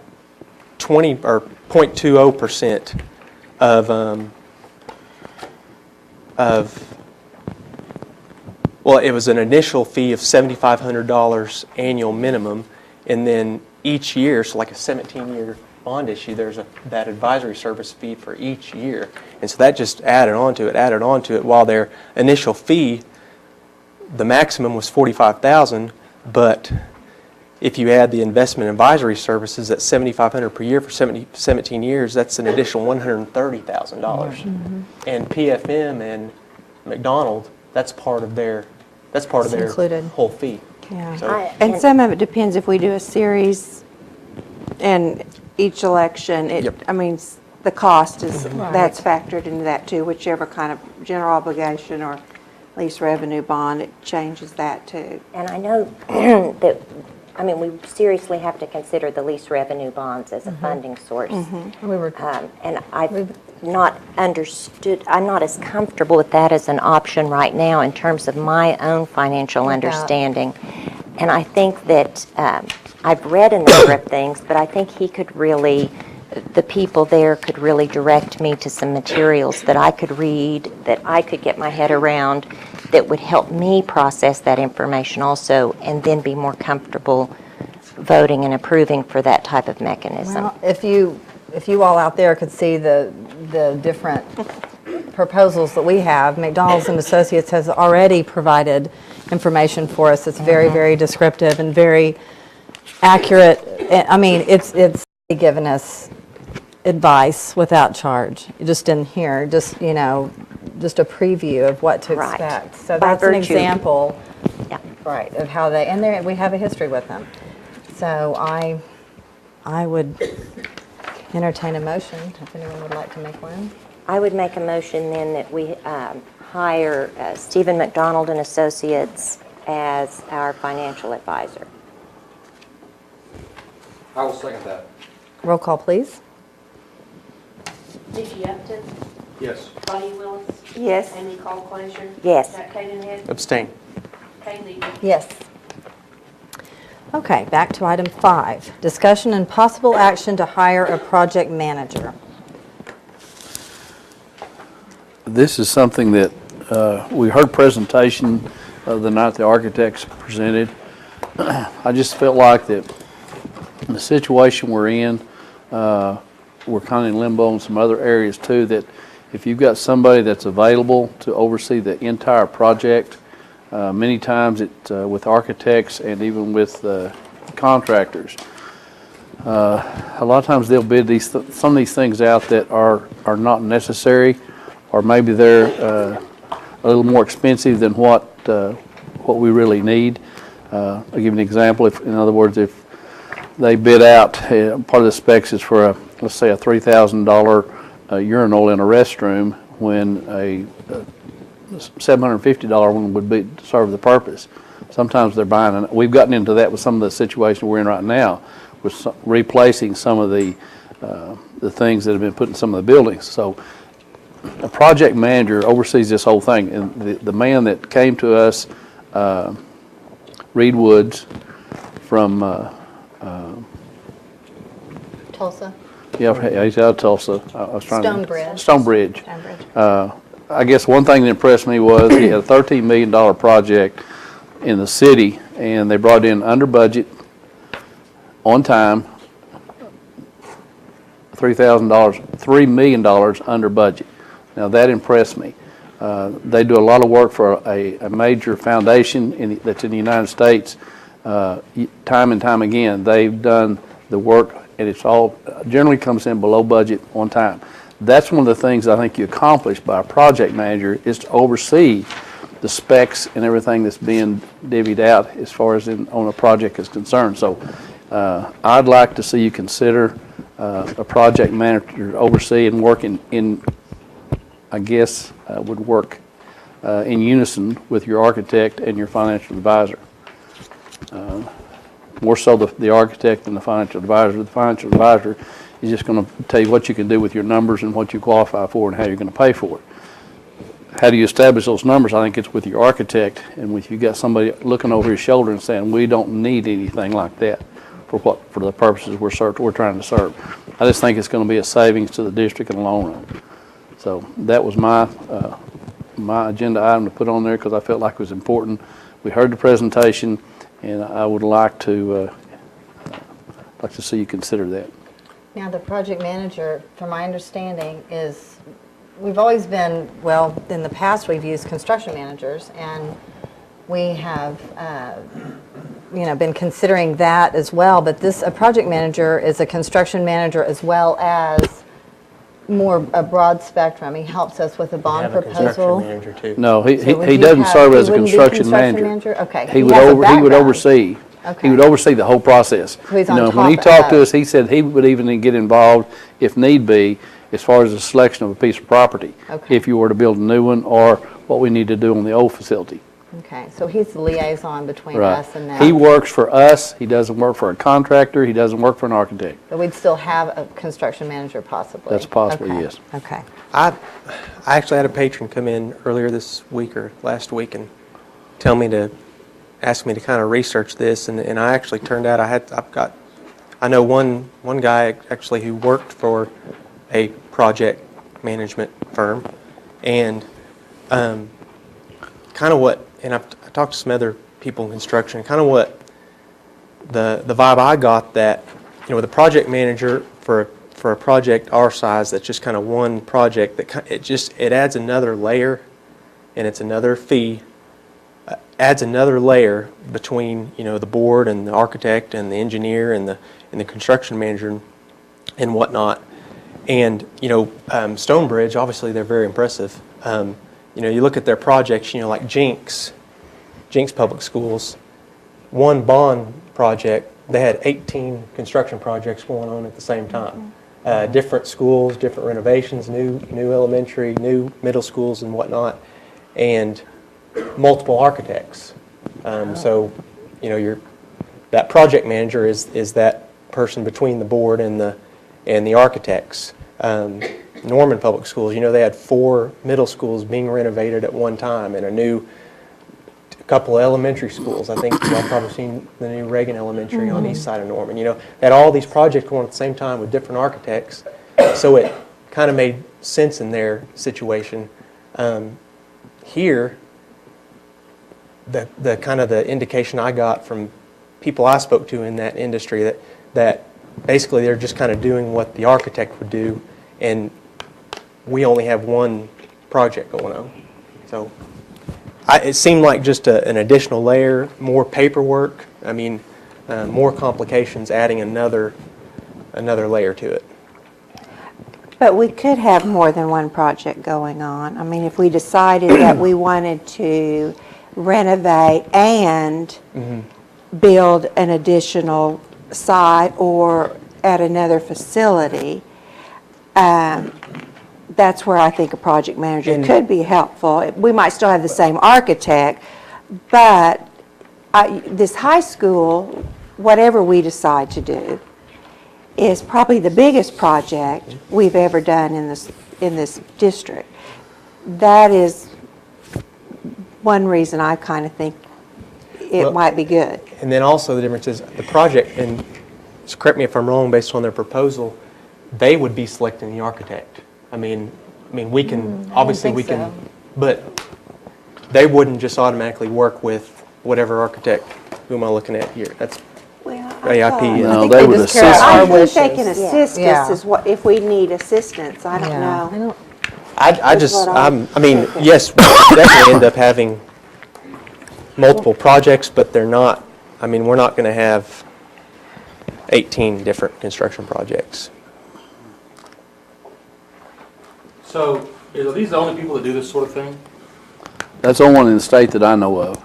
20 or 0.20% well, it was an initial fee of $7,500 annual minimum, and then each year, so like a 17-year bond issue, there's that advisory service fee for each year. And so that just added on to it, while their initial fee, the maximum was $45,000, but if you add the investment advisory services at $7,500 per year for 17 years, that's an additional $130,000. And PFM and McDonald, that's part of their included. whole fee. Yeah. So- And some of it depends if we do a series and each election, Yep. I mean, the cost is, that's factored into that too, whichever kind of general obligation or lease revenue bond, it changes that too. And I know that, I mean, we seriously have to consider the lease revenue bonds as a funding source. We were, And I've not understood, I'm not as comfortable with that as an option right now in terms of my own financial understanding. And I think that I've read a number of things, but I think he could really, the people there could really direct me to some materials that I could read, that I could get my head around, that would help me process that information also, and then be more comfortable voting and approving for that type of mechanism. well, if you all out there could see the different proposals that we have, McDonald's and Associates has already provided information for us. It's very, very descriptive and very accurate. I mean, it's given us advice without charge, just in here, just, you know, just a preview of what to Right. expect. So By that's an virtue- example, Yeah. right, of how they, and we have a history with them. So I would entertain a motion, if anyone would like to make one. I would make a motion then that we hire Stephen McDonald and Associates as our financial advisor. I will second that. Roll call, please. Vicki Upton, Yes. Claudia Willis, Yes. Amy Cole-Frazier. Yes. Jack Cadenhead, Abstain. Kay Lee. Yes. Okay, back to item 5, discussion and possible action to hire a project manager. This is something that we heard presentation the night the architects presented. I just felt like that the situation we're in, we're kind of in limbo in some other areas too, that if you've got somebody that's available to oversee the entire project, many times with architects and even with contractors, a lot of times they'll bid some of these things out that are not necessary, or maybe they're a little more expensive than what we really need. I'll give you an example. In other words, if they bid out, part of the specs is for let's say a $3,000 urinal in a restroom, when a $750 one would be to serve the purpose. Sometimes they're buying, and we've gotten into that with some of the situation we're in right now, with replacing some of the things that have been put in some of the buildings. So a project manager oversees this whole thing, and the man that came to us, Reed Woods from Tulsa? yeah, he's out of Tulsa. I was trying Stonebridge. Stonebridge. Stonebridge. I guess one thing that impressed me was he had a $13 million project in the city, and they brought in under budget, on time, $3 million under budget. Now that impressed me. They do a lot of work for a major foundation that's in the United States. Time and time again, they've done the work, and it's all generally comes in below budget on time. That's one of the things I think you accomplish by a project manager, is to oversee the specs and everything that's being divvied out as far as on a project is concerned. So I'd like to see you consider a project manager to oversee and work in I guess, would work in unison with your architect and your financial advisor. More so the architect than the financial advisor. The financial advisor is just going to tell you what you can do with your numbers and what you qualify for and how you're going to pay for it. How do you establish those numbers? I think it's with your architect, and if you've got somebody looking over his shoulder and saying, we don't need anything like that for the purposes we're trying to serve. I just think it's going to be a savings to the district in the long run. So that was my agenda item to put on there, because I felt like it was important. We heard the presentation, and I would like to see you consider that. Now, the project manager, from my understanding, is, we've always been, well, in the past we've used construction managers, and we have, been considering that as well. But a project manager is a construction manager as well as a broad spectrum. He helps us with a bond We have a construction proposal. manager too. No, he So would doesn't you serve he as a wouldn't be construction manager. Okay. He has a would background. oversee. Okay. He would oversee the whole process. So he's on when he top talked of- to us, he said he would even get involved, if need be, as far as the selection of a piece of property. Okay. If you were to build a new one, or what we need to do on the old facility. Okay, so he's the liaison between Right. us and them. He works for us. He doesn't work for a contractor. He doesn't work for an architect. But we'd still have a construction manager possibly. That's possible, Okay. yes. Okay. I actually had a patron come in earlier this week or last week and ask me to kind of research this, and I actually turned out I know one guy actually who worked for a project management firm, and kind of what, and I talked to some other people in construction, kind of what the vibe I got, that with a project manager for a project our size, that's just kind of one project, that it adds another layer, and it's another fee, adds another layer between the board and the architect and the engineer and the construction manager and whatnot. And Stonebridge, obviously they're very impressive. You look at their projects, like Jinx Public Schools, one bond project, they had 18 construction projects going on at the same time. Different schools, different renovations, new elementary, new middle schools and whatnot, and multiple architects. So, that project manager is that person between the board and the architects. Norman Public Schools, they had 4 middle schools being renovated at one time, and a couple of elementary schools. I think y'all probably seen the new Reagan Elementary on the east side of Norman. Had all these projects going at the same time with different architects, so it kind of made sense in their situation. Here, the kind of the indication I got from people I spoke to in that industry, that that basically they're just kind of doing what the architect would do, and we only have one project going on. So it seemed like just an additional layer, more paperwork, I mean, more complications, adding another layer to it. But we could have more than one project going on. I mean, if we decided that we wanted to renovate and build an additional site or at another facility, that's where I think a project manager could be helpful. We might still have the same architect, but this high school, whatever we decide to do, is probably the biggest project we've ever done in this district. That is one reason I kind of think it might be good. And then also the difference is the project, and just correct me if I'm wrong, based on their proposal, they would be selecting the architect. I mean, we can, obviously we can, but they wouldn't just automatically work with whatever architect. Who am I looking at here? That's AIP. No, they would assist I you. think they can assist us is what, if we need assistance. I don't know. I mean, yes, we could definitely end up having multiple projects, but they're not, I mean, we're not going to have 18 different construction projects. So, are these the only people that do this sort of thing? That's the only one in the state that I know of.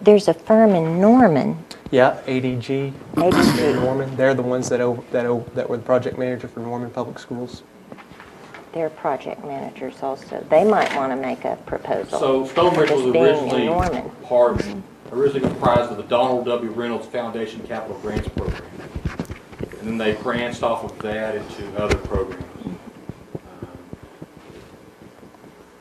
There's a firm in Norman. Yeah, ADG. ADG. in Norman. They're the ones that were the project manager for Norman Public Schools. They're project managers also. They might want to make a proposal. So Stonebridge for was this being in originally Norman. originally comprised of the Donald W. Reynolds Foundation Capital Grants Program. And then they branched off of that into other programs.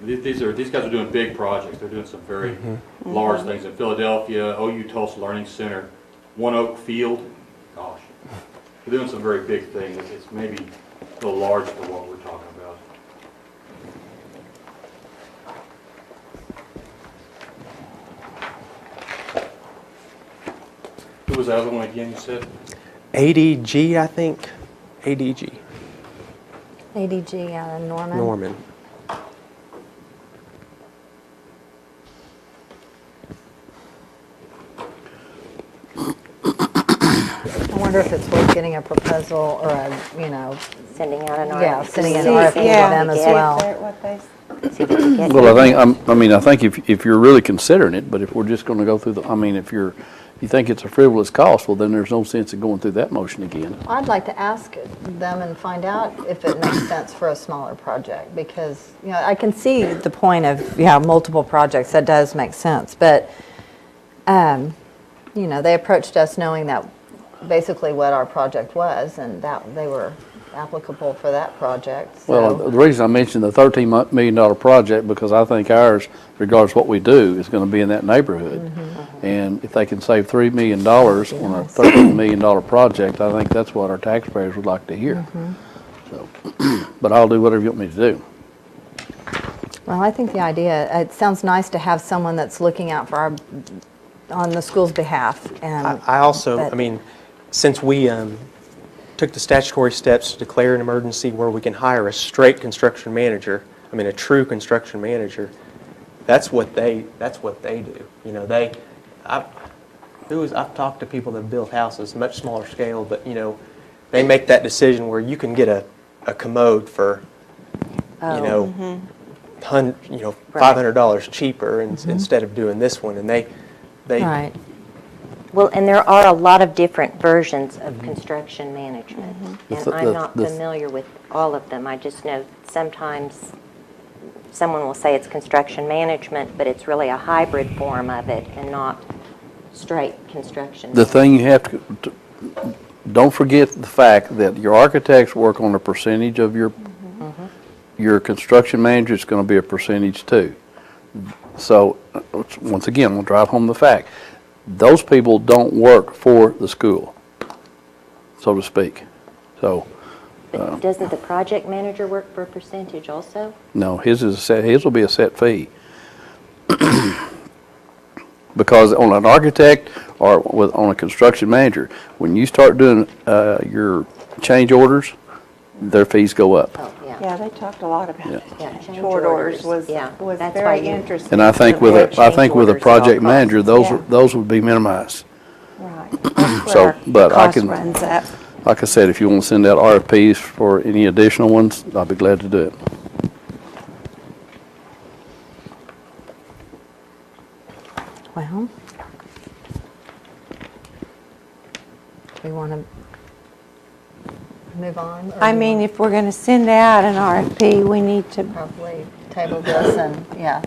These guys are doing big projects. They're doing some very large things in Philadelphia, OU Tulsa Learning Center, One Oak Field. Gosh, they're doing some very big things. It's maybe a little large for what we're talking about. Who was the other one again, you said? ADG, I think. ADG. ADG out of Norman. Norman. I wonder if it's worth getting a proposal or Sending out an RFP. yeah, sending an RFP to them as well. See if we can get Well, I think if you're really considering it, but if we're just going to go through if you think it's a frivolous cost, well, then there's no sense in going through that motion again. I'd like to ask them and find out if it makes sense for a smaller project, because, I can see the point of, multiple projects. That does make sense. But, they approached us knowing that basically what our project was, and that they were applicable for that project. So. Well, the reason I mentioned the $13 million project, because I think ours, regardless of what we do, is going to be in that neighborhood. And if they can save $3 million on a $13 million project, I think that's what our taxpayers would like to hear. So, but I'll do whatever you want me to do. Well, I think the idea, it sounds nice to have someone that's looking out for on the school's behalf. And I also, since we took the statutory steps to declare an emergency where we can hire a straight construction manager, a true construction manager, that's what they do. I've talked to people that build houses, much smaller scale, but they make that decision where you can get a commode for $500 cheaper instead of doing this one, and they right. Well, and there are a lot of different versions of construction management, and I'm not familiar with all of them. I just know sometimes someone will say it's construction management, but it's really a hybrid form of it and not straight construction. The thing you have to don't forget the fact that your architects work on a percentage of your construction manager is going to be a percentage too. So once again, we'll drive home the fact. Those people don't work for the school, so to speak. So, But doesn't the project manager work for a percentage also? no, his will be a set fee. But because on an architect or on a construction manager, when you start doing your change orders, their fees go up. Oh, yeah. Yeah, they talked a lot about it. Yeah, change Short orders yeah, was that's why very you- interesting. And I think with Change I think with a orders at all project manager, costs. Yeah. those would be minimized. Right. That's So, where but I cost can- runs up. Like I said, if you want to send out RFPs for any additional ones, I'll be glad to do it. Well, do we want to move on? or I do you mean, wanna if we're going to send out an RFP, we need to Probably table this and, yeah.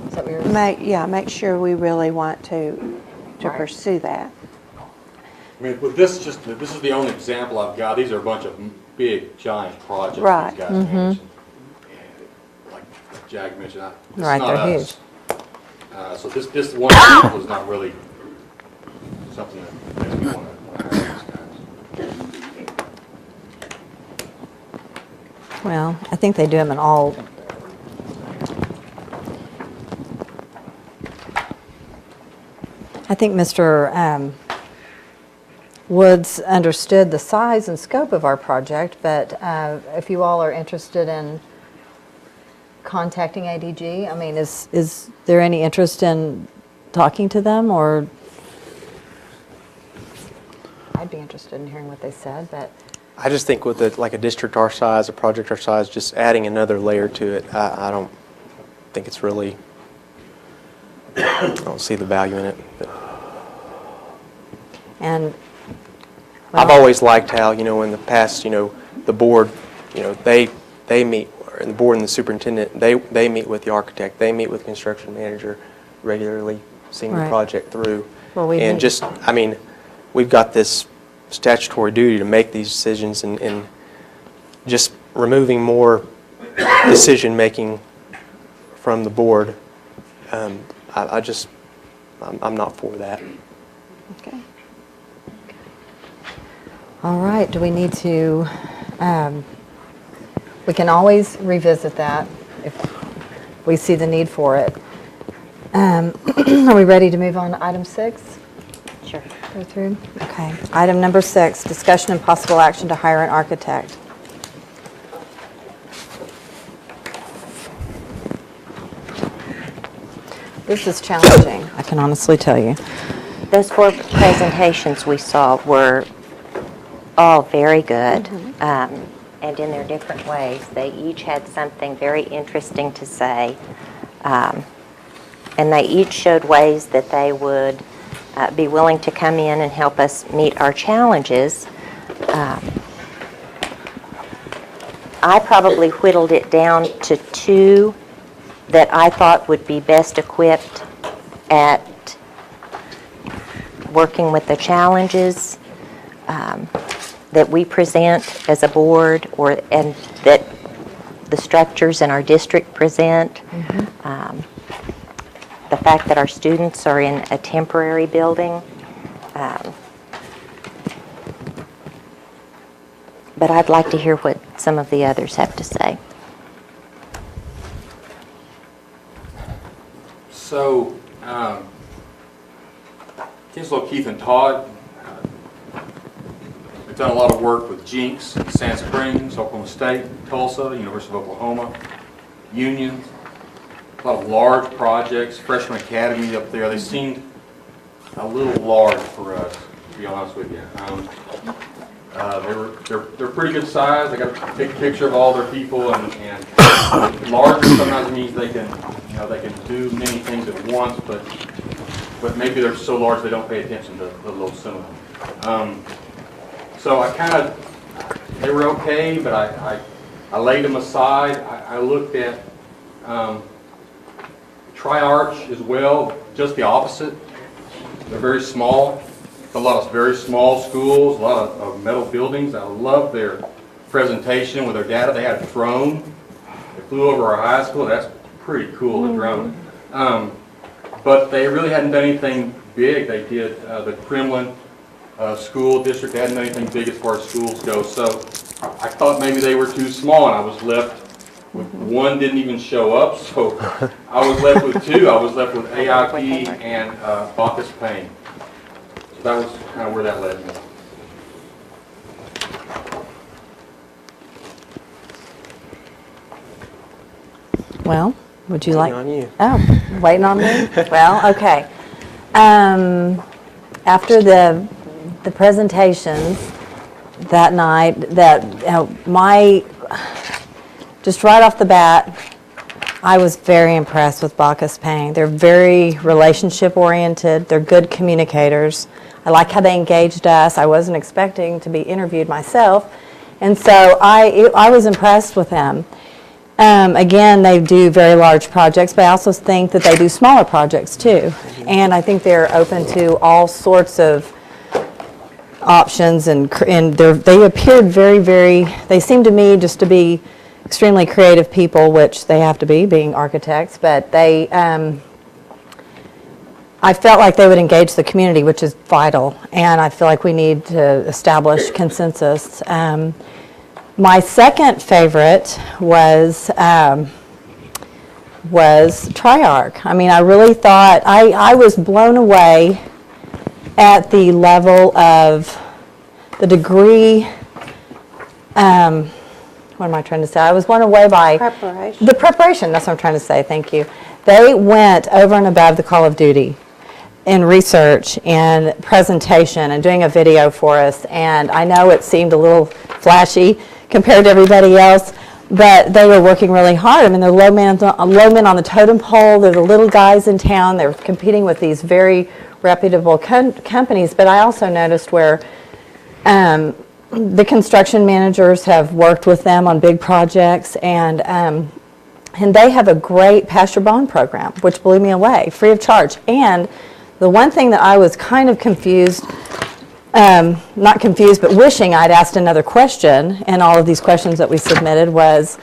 Is that what you're make sure we really want to Right. pursue that. I mean, with this, this is the only example I've got. These are a bunch of big, giant projects Right. these guys manage. And like Jack mentioned, this is Right, not they're us. So this one example is not really something that makes me want to hire these guys. Well, I think they do them in all. I think Mr. Woods understood the size and scope of our project, but if you all are interested in contacting ADG, I mean, is there any interest in talking to them, or? I'd be interested in hearing what they said, but. I just think with like a district our size, a project our size, just adding another layer to it, I don't think it's really, I don't see the value in it. But And. I've always liked how, in the past, the board, they meet, and the board and the superintendent, they meet with the architect, they meet with the construction manager regularly, seeing the Right. project through. Well, we And meet- just, I mean, we've got this statutory duty to make these decisions, and just removing more decision-making from the board, I'm not for that. Okay. All right, do we need to, we can always revisit that if we see the need for it. Are we ready to move on to item 6? Sure. Go through? Okay. Item number 6, discussion and possible action to hire an architect. This is challenging, I can honestly tell you. Those 4 presentations we saw were all very good, and in their different ways. They each had something very interesting to say, and they each showed ways that they would be willing to come in and help us meet our challenges. I probably whittled it down to 2 that I thought would be best equipped at working with the challenges that we present as a board, and that the structures in our district present. The fact that our students are in a temporary building. But I'd like to hear what some of the others have to say. So, Kinslow, Keith, and Todd, they've done a lot of work with Jinx, Sand Springs, Oklahoma State, Tulsa, University of Oklahoma, Union, a lot of large projects, Freshman Academy up there. They seemed a little large for us, to be honest with you. They're pretty good size. They got a big picture of all their people, and larger sometimes means they can do many things at once, but maybe they're so large they don't pay attention to the little Seminole. So they were okay, but I laid them aside. I looked at Tri-Arch as well, just the opposite. They're very small. A lot of very small schools, a lot of metal buildings. I love their presentation with their data. They had a drone. They flew over our high school. That's pretty cool, a drone. But they really hadn't done anything big. They did the Kremlin school district. They hadn't done anything big as far as schools go. So I thought maybe they were too small, and I was left with one didn't even show up. So I was left with two. I was left with AIP and Bacchus Payne. So that was kind of where that led me. Well, would you like? Waiting on you. Oh, waiting on me? Well, okay. After the presentations that night, just right off the bat, I was very impressed with Bacchus Payne. They're very relationship oriented. They're good communicators. I like how they engaged us. I wasn't expecting to be interviewed myself, and so I was impressed with them. Again, they do very large projects, but I also think that they do smaller projects too. And I think they're open to all sorts of options, and they appeared they seemed to me just to be extremely creative people, which they have to be, being architects, but I felt like they would engage the community, which is vital, and I feel like we need to establish consensus. My second favorite was Triarch. I mean, I really thought, I was blown away at the level of the degree, what am I trying to say? I was blown away by Preparation. the preparation. That's what I'm trying to say. Thank you. They went over and above the call of duty in research and presentation and doing a video for us. And I know it seemed a little flashy compared to everybody else, but they were working really hard. I mean, they're low men on the totem pole. They're the little guys in town. They're competing with these very reputable companies. But I also noticed where the construction managers have worked with them on big projects, and they have a great pasture bond program, which blew me away, free of charge. And the one thing that I was kind of confused, not confused, but wishing I'd asked another question in all of these questions that we submitted, was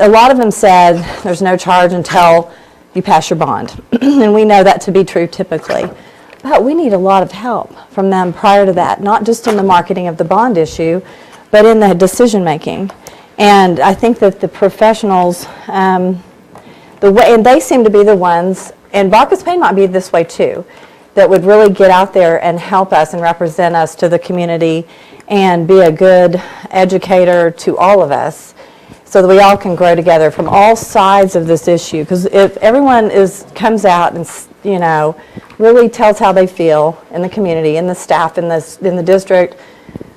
a lot of them said there's no charge until you pass your bond. And we know that to be true typically. But we need a lot of help from them prior to that, not just in the marketing of the bond issue, but in the decision making. And I think that the professionals, and they seem to be the ones, and Bacchus Payne might be this way too, that would really get out there and help us and represent us to the community and be a good educator to all of us, so that we all can grow together from all sides of this issue. Because if everyone comes out and really tells how they feel in the community, in the staff, in the district,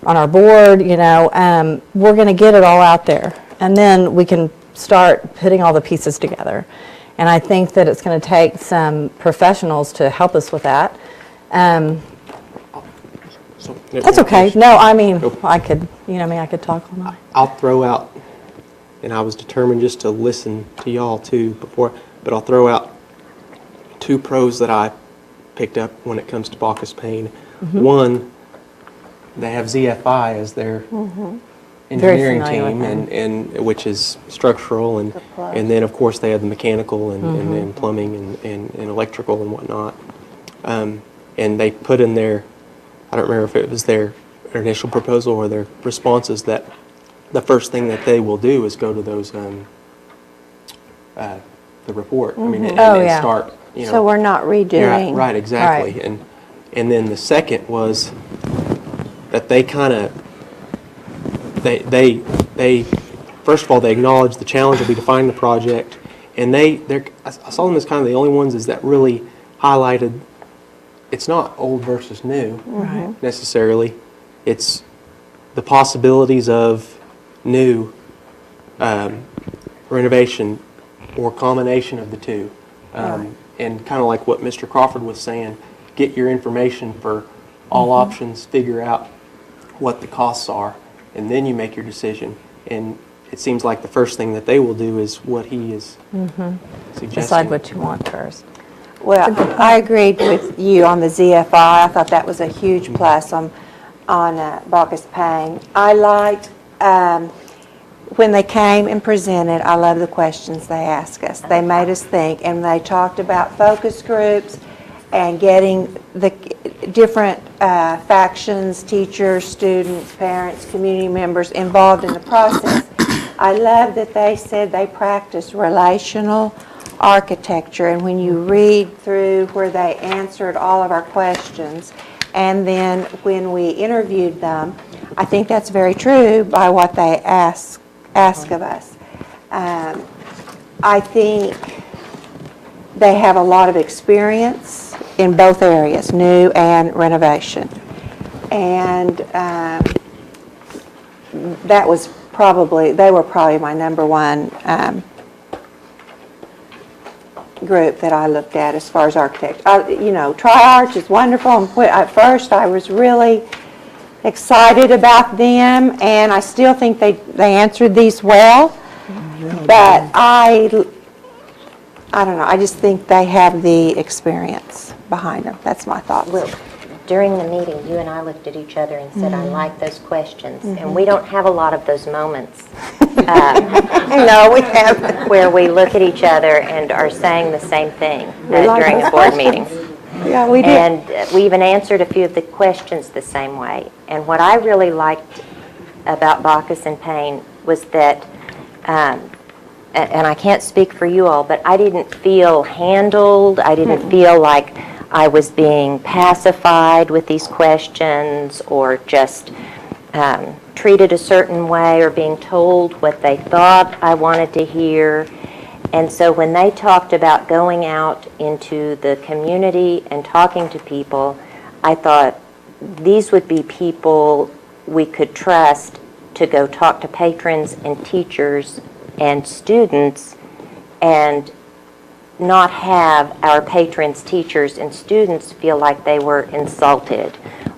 on our board, we're going to get it all out there, and then we can start putting all the pieces together. And I think that it's going to take some professionals to help us with that. That's okay. No, I mean, I could talk all night. I'll throw out, and I was determined just to listen to y'all too before, but I'll throw out two pros that I picked up when it comes to Bacchus Payne. Mm-hmm. One, they have ZFI as their engineering team, and which is structural, and then of course they have the mechanical and plumbing and electrical and whatnot. And they put in their, I don't remember if it was their initial proposal or their responses, that the first thing that they will do is go to those the report. I mean, and start. So we're not redoing. Right, exactly. Right. And then the second was that they kind of they first of all, they acknowledge the challenge will be to find the project, and I saw them as kind of the only ones that really highlighted it's not old versus new necessarily. It's the possibilities of new renovation or combination of the two. And kind of like what Mr. Crawford was saying, get your information for all options, figure out what the costs are, and then you make your decision. And it seems like the first thing that they will do is what he is suggesting. Decide what you want first. Well, I agreed with you on the ZFI. I thought that was a huge plus on Bacchus Payne. I liked when they came and presented, I love the questions they asked us. They made us think, and they talked about focus groups and getting the different factions, teachers, students, parents, community members involved in the process. I love that they said they practice relational architecture, and when you read through where they answered all of our questions, and then when we interviewed them, I think that's very true by what they ask of us. I think they have a lot of experience in both areas, new and renovation. And they were probably my number one group that I looked at as far as architects. Tri-Arch is wonderful. And at first, I was really excited about them, and I still think they answered these well. But I don't know. I just think they have the experience behind them. That's my thoughts. Well, during the meeting, you and I looked at each other and said, I like those questions. And we don't have a lot of those moments. No, we haven't. Where we look at each other and are saying the same thing during the board meetings. Yeah, we did. And we even answered a few of the questions the same way. And what I really liked about Bacchus and Payne was that, and I can't speak for you all, but I didn't feel handled. I didn't feel like I was being pacified with these questions or just treated a certain way or being told what they thought I wanted to hear. And so when they talked about going out into the community and talking to people, I thought these would be people we could trust to go talk to patrons and teachers and students and not have our patrons, teachers, and students feel like they were insulted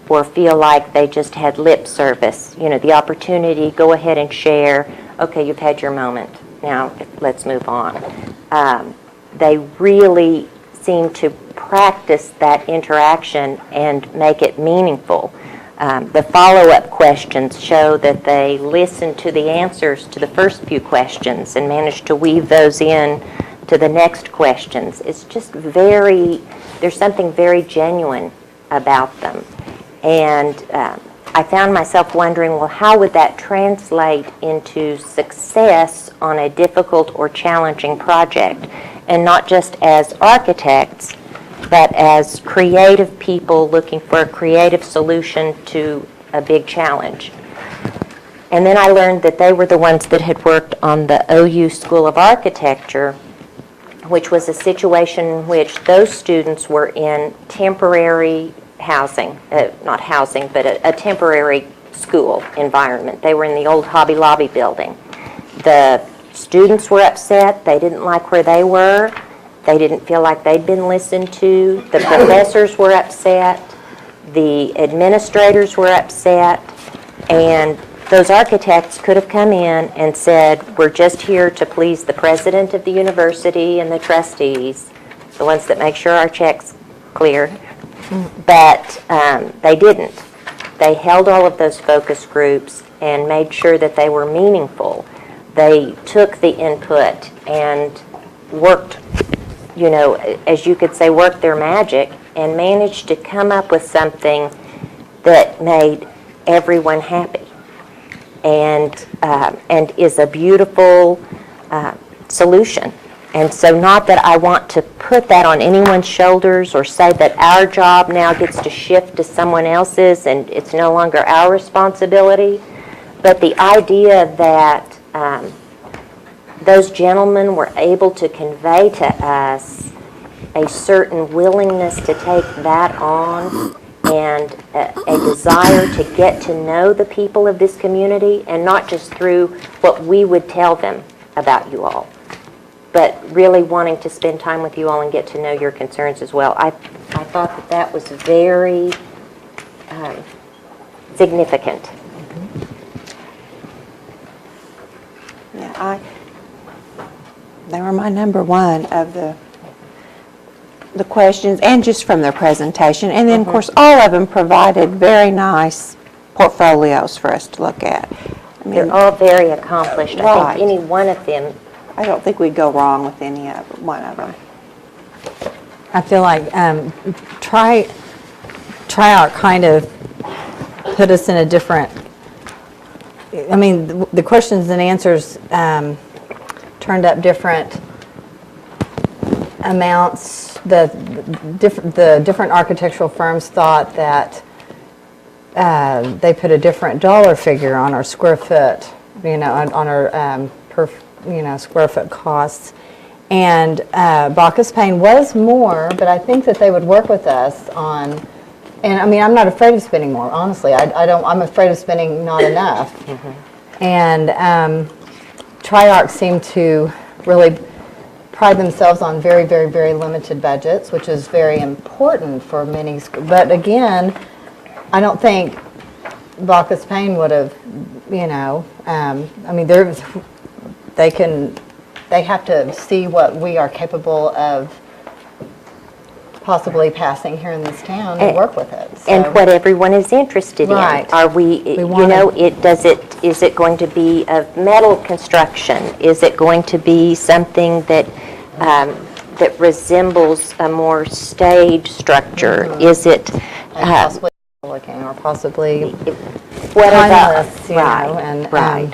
or feel like they just had lip service. The opportunity, go ahead and share, okay, you've had your moment, now let's move on. They really seem to practice that interaction and make it meaningful. The follow-up questions show that they listened to the answers to the first few questions and managed to weave those in to the next questions. It's just there's something very genuine about them. And I found myself wondering, well, how would that translate into success on a difficult or challenging project? And not just as architects, but as creative people looking for a creative solution to a big challenge. And then I learned that they were the ones that had worked on the OU School of Architecture, which was a situation in which those students were in temporary housing, not housing, but a temporary school environment. They were in the old Hobby Lobby building. The students were upset. They didn't like where they were. They didn't feel like they'd been listened to. The professors were upset. The administrators were upset. And those architects could have come in and said, we're just here to please the president of the university and the trustees, the ones that make sure our checks clear. But they didn't. They held all of those focus groups and made sure that they were meaningful. They took the input and worked, as you could say, worked their magic and managed to come up with something that made everyone happy and is a beautiful solution. And so not that I want to put that on anyone's shoulders or say that our job now gets to shift to someone else's and it's no longer our responsibility, but the idea that those gentlemen were able to convey to us a certain willingness to take that on and a desire to get to know the people of this community, and not just through what we would tell them about you all, but really wanting to spend time with you all and get to know your concerns as well. I thought that was very significant. Yeah, they were my number one of the questions, and just from their presentation. And then, of course, all of them provided very nice portfolios for us to look at. I mean, they're all very accomplished. Right. I think any one of them, I don't think we'd go wrong with one of them. I feel like Tri-Arch kind of put us in a different, I mean, the questions and answers turned up different amounts, the different architectural firms thought that they put a different dollar figure on our square foot, on our per, square foot costs. And Bacchus Payne was more, but I think that they would work with us on, and I mean, I'm not afraid of spending more, honestly. I'm afraid of spending not enough. And Triarch seemed to really pride themselves on very, very, very limited budgets, which is very important for many schools. But again, I don't think Bacchus Payne would have, I mean, they have to see what we are capable of possibly passing here in this town and work with it. So. And what everyone is interested Right. in. Are we, is it going to be of metal construction? Is it going to be something that that resembles a more stage structure? Is it possibly looking or possibly whatever? timeless, Right.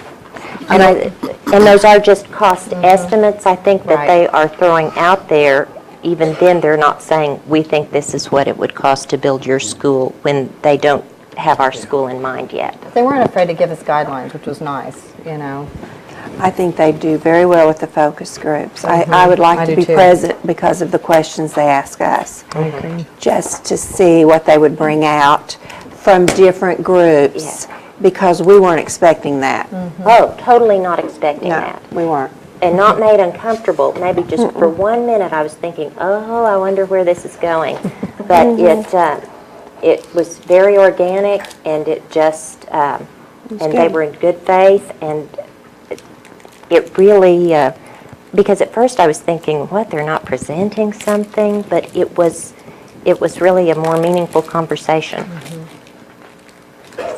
And those are just cost estimates, I think, that they are throwing out there. Even then, they're not saying, we think this is what it would cost to build your school, when they don't have our school in mind yet. They weren't afraid to give us guidelines, which was nice, I think they do very well with the focus groups. I would like to be present because of the questions they ask us. Just to see what they would bring out from different groups, because we weren't expecting that. Oh, totally not expecting that. We weren't. And not made uncomfortable. Maybe just for 1 minute I was thinking, oh, I wonder where this is going. But it was very organic, and it just, and they were in good faith, and it really, because at first I was thinking, what, they're not presenting something? But it was really a more meaningful conversation.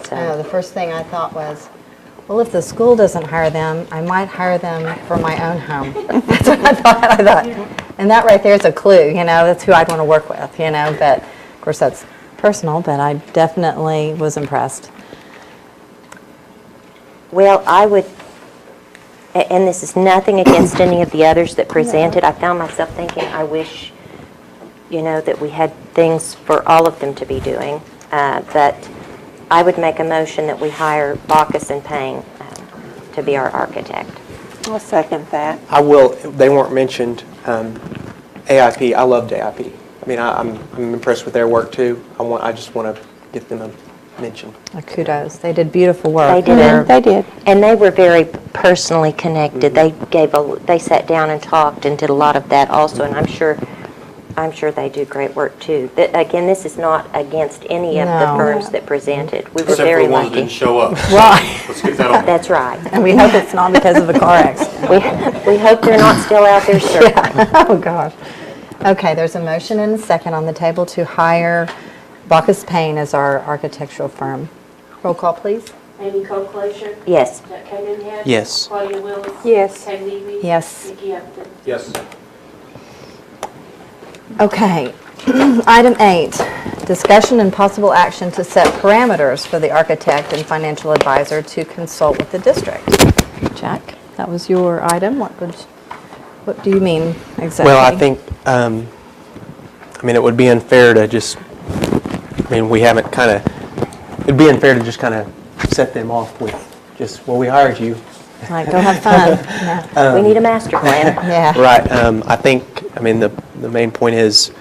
The first thing I thought was, well, if the school doesn't hire them, I might hire them for my own home. That's what I thought. And that right there is a clue, that's who I'd want to work with, but of course that's personal, but I definitely was impressed. Well, I would, and this is nothing against any of the others that presented, I found myself thinking, I wish, that we had things for all of them to be doing, but I would make a motion that we hire Bacchus and Payne to be our architect. I'll second that. I will, they weren't mentioned, AIP, I loved AIP. I mean, I'm impressed with their work too. I just want to get them a mention. Kudos. They did beautiful work. They did. They did. And they were very personally connected. They sat down and talked and did a lot of that also, and I'm sure they do great work too. Again, this is not against any of the firms that presented. We were Except for very the ones that lucky. didn't show up. Right. Let's get that on. That's right. And we hope it's not because of a car accident. We hope they're not still out there surfing. Oh, gosh. Okay, there's a motion and a second on the table to hire Bacchus Payne as our architectural firm. Roll call, please. Amy Cole-Clasher. Yes. Jack Cadenhead. Yes. Claudia Willis. Yes. Kay Levy. Yes. Vicki Upton. Yes. Okay. Item 8, discussion and possible action to set parameters for the architect and financial advisor to consult with the district. Jack, that was your item. What do you mean exactly? Well, I think, it would be unfair to just, we haven't it'd be unfair to just kind of set them off with just, well, we hired you. Like, go have fun. Yeah. We need a master plan. Yeah. Right. I think, the main point is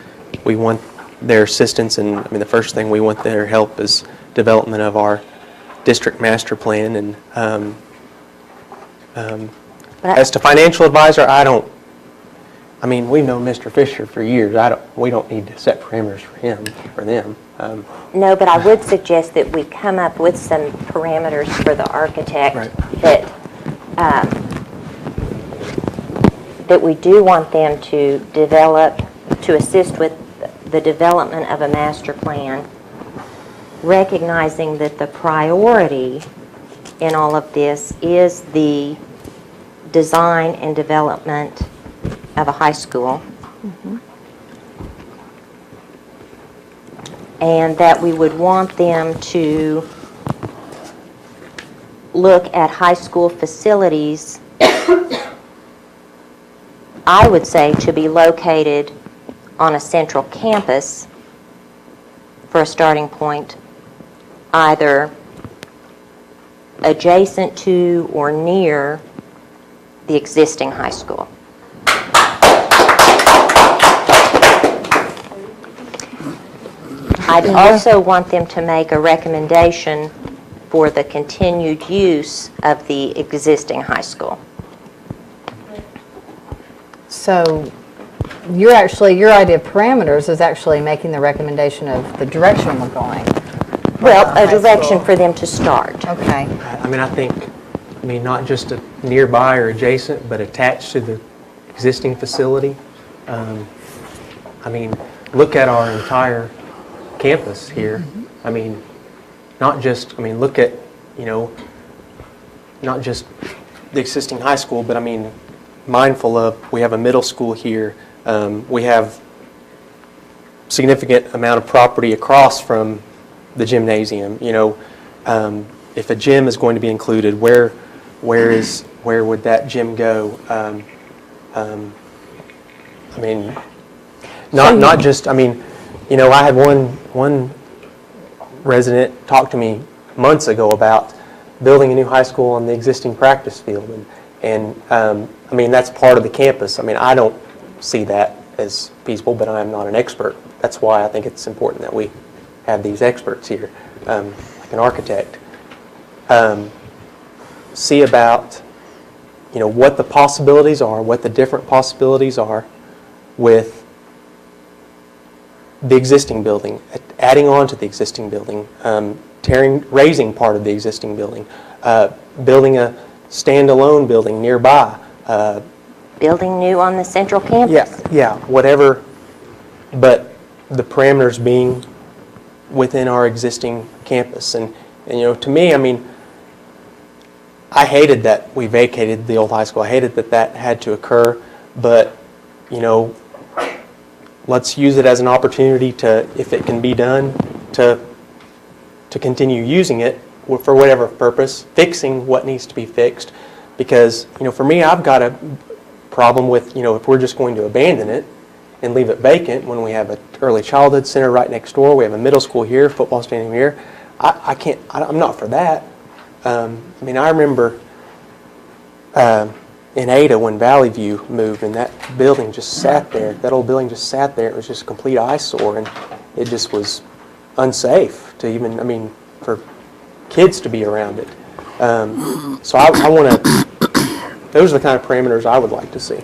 we want their assistance, and the first thing we want their help is development of our district master plan. And as to financial advisor, we've known Mr. Fisher for years. We don't need to set parameters for them. No, but I would suggest that we come up with some parameters for the architect Right. that we do want them to develop, to assist with the development of a master plan, recognizing that the priority in all of this is the design and development of a high school. And that we would want them to look at high school facilities I would say to be located on a central campus for a starting point, either adjacent to or near the existing high school. I'd also want them to make a recommendation for the continued use of the existing high school. So your idea of parameters is actually making the recommendation of the direction we're going. Well, a High direction school. for them to start. Okay. I mean, I think, not just a nearby or adjacent, but attached to the existing facility. I mean, look at our entire campus here. I mean, look at, not just the existing high school, but I mean, mindful of, we have a middle school here. We have significant amount of property across from the gymnasium. If a gym is going to be included, where would that gym go? I mean, not just. I mean, I had one resident talk to me months ago about building a new high school on the existing practice field, and I mean, that's part of the campus. I mean, I don't see that as feasible, but I am not an expert. That's why I think it's important that we have these experts here, like an architect. See about, what the possibilities are, what the different possibilities are with the existing building, adding on to the existing building, raising part of the existing building, building a standalone building nearby. Building new on the central campus. Yeah, whatever, but the parameters being within our existing campus. And to me, I mean, I hated that we vacated the old high school. I hated that had to occur, but, let's use it as an opportunity to, if it can be done, to continue using it for whatever purpose, fixing what needs to be fixed. Because, for me, I've got a problem with, if we're just going to abandon it and leave it vacant when we have an early childhood center right next door, we have a middle school here, football stadium here. I'm not for that. I mean, I remember in Ada when Valley View moved, and that building just sat there. That old building just sat there. It was just a complete eyesore, and it just was unsafe to even, I mean, for kids to be around it. So I want to, those are the kind of parameters I would like to see.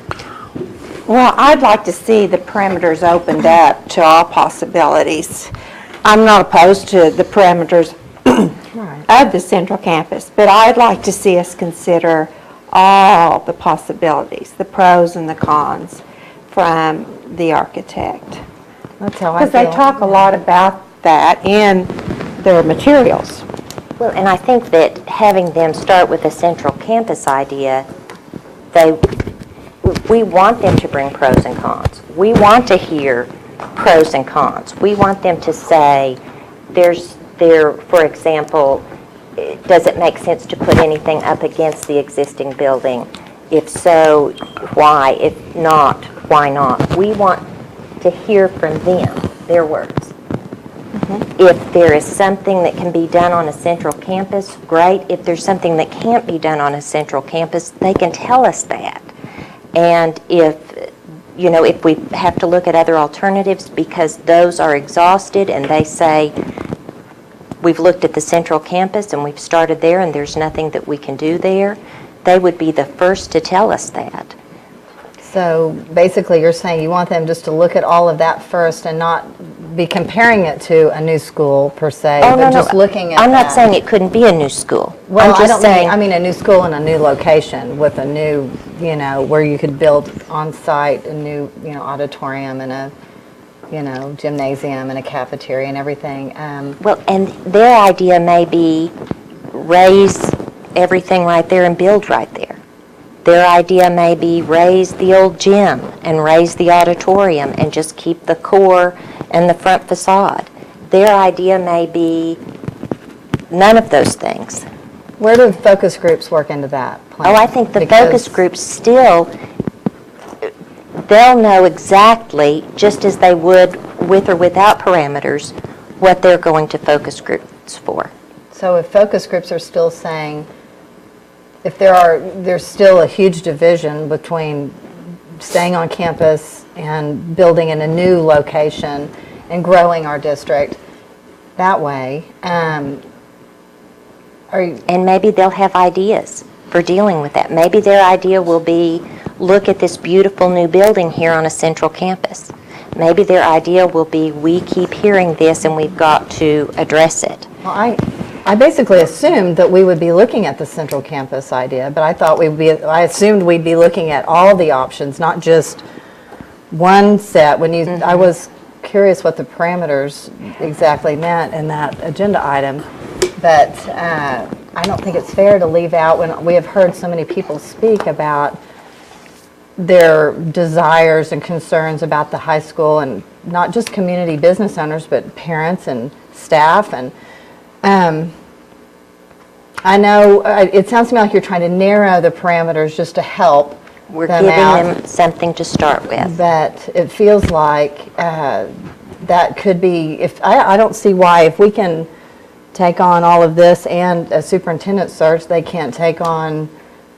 Well, I'd like to see the parameters opened up to all possibilities. I'm not opposed to the parameters of the central campus, but I'd like to see us consider all the possibilities, the pros and the cons from the architect. That's how I feel. Because they talk a lot about that in their materials. Well, and I think that having them start with a central campus idea, we want them to bring pros and cons. We want to hear pros and cons. We want them to say, for example, does it make sense to put anything up against the existing building? If so, why? If not, why not? We want to hear from them, their words. If there is something that can be done on a central campus, great. If there's something that can't be done on a central campus, they can tell us that. And if we have to look at other alternatives because those are exhausted and they say, we've looked at the central campus and we've started there and there's nothing that we can do there, they would be the first to tell us that. So basically you're saying you want them just to look at all of that first and not be comparing it to a new school per se, but just looking at I'm not that. saying it couldn't be a new school. Well, I'm just saying, I mean a new school in a new location with a new, where you could build on-site a new, auditorium and a, gymnasium and a cafeteria and everything. well, and their idea may be raise everything right there and build right there. Their idea may be raise the old gym and raise the auditorium and just keep the core and the front facade. Their idea may be none of those things. Where do focus groups work into that plan? Oh, I think the focus groups still, they'll know exactly, just as they would with or without parameters, what they're going to focus groups for. So if focus groups are still saying, if there's still a huge division between staying on campus and building in a new location and growing our district that way, And maybe they'll have ideas for dealing with that. Maybe their idea will be, look at this beautiful new building here on a central campus. Maybe their idea will be, we keep hearing this and we've got to address it. well, I basically assumed that we would be looking at the central campus idea, but I assumed we'd be looking at all the options, not just one set. I was curious what the parameters exactly meant in that agenda item, but I don't think it's fair to leave out when we have heard so many people speak about their desires and concerns about the high school, and not just community business owners, but parents and staff. And I know it sounds to me like you're trying to narrow the parameters just to help We're them giving out. them something to start with. But it feels like that could be, I don't see why, if we can take on all of this and a superintendent search, they can't take on,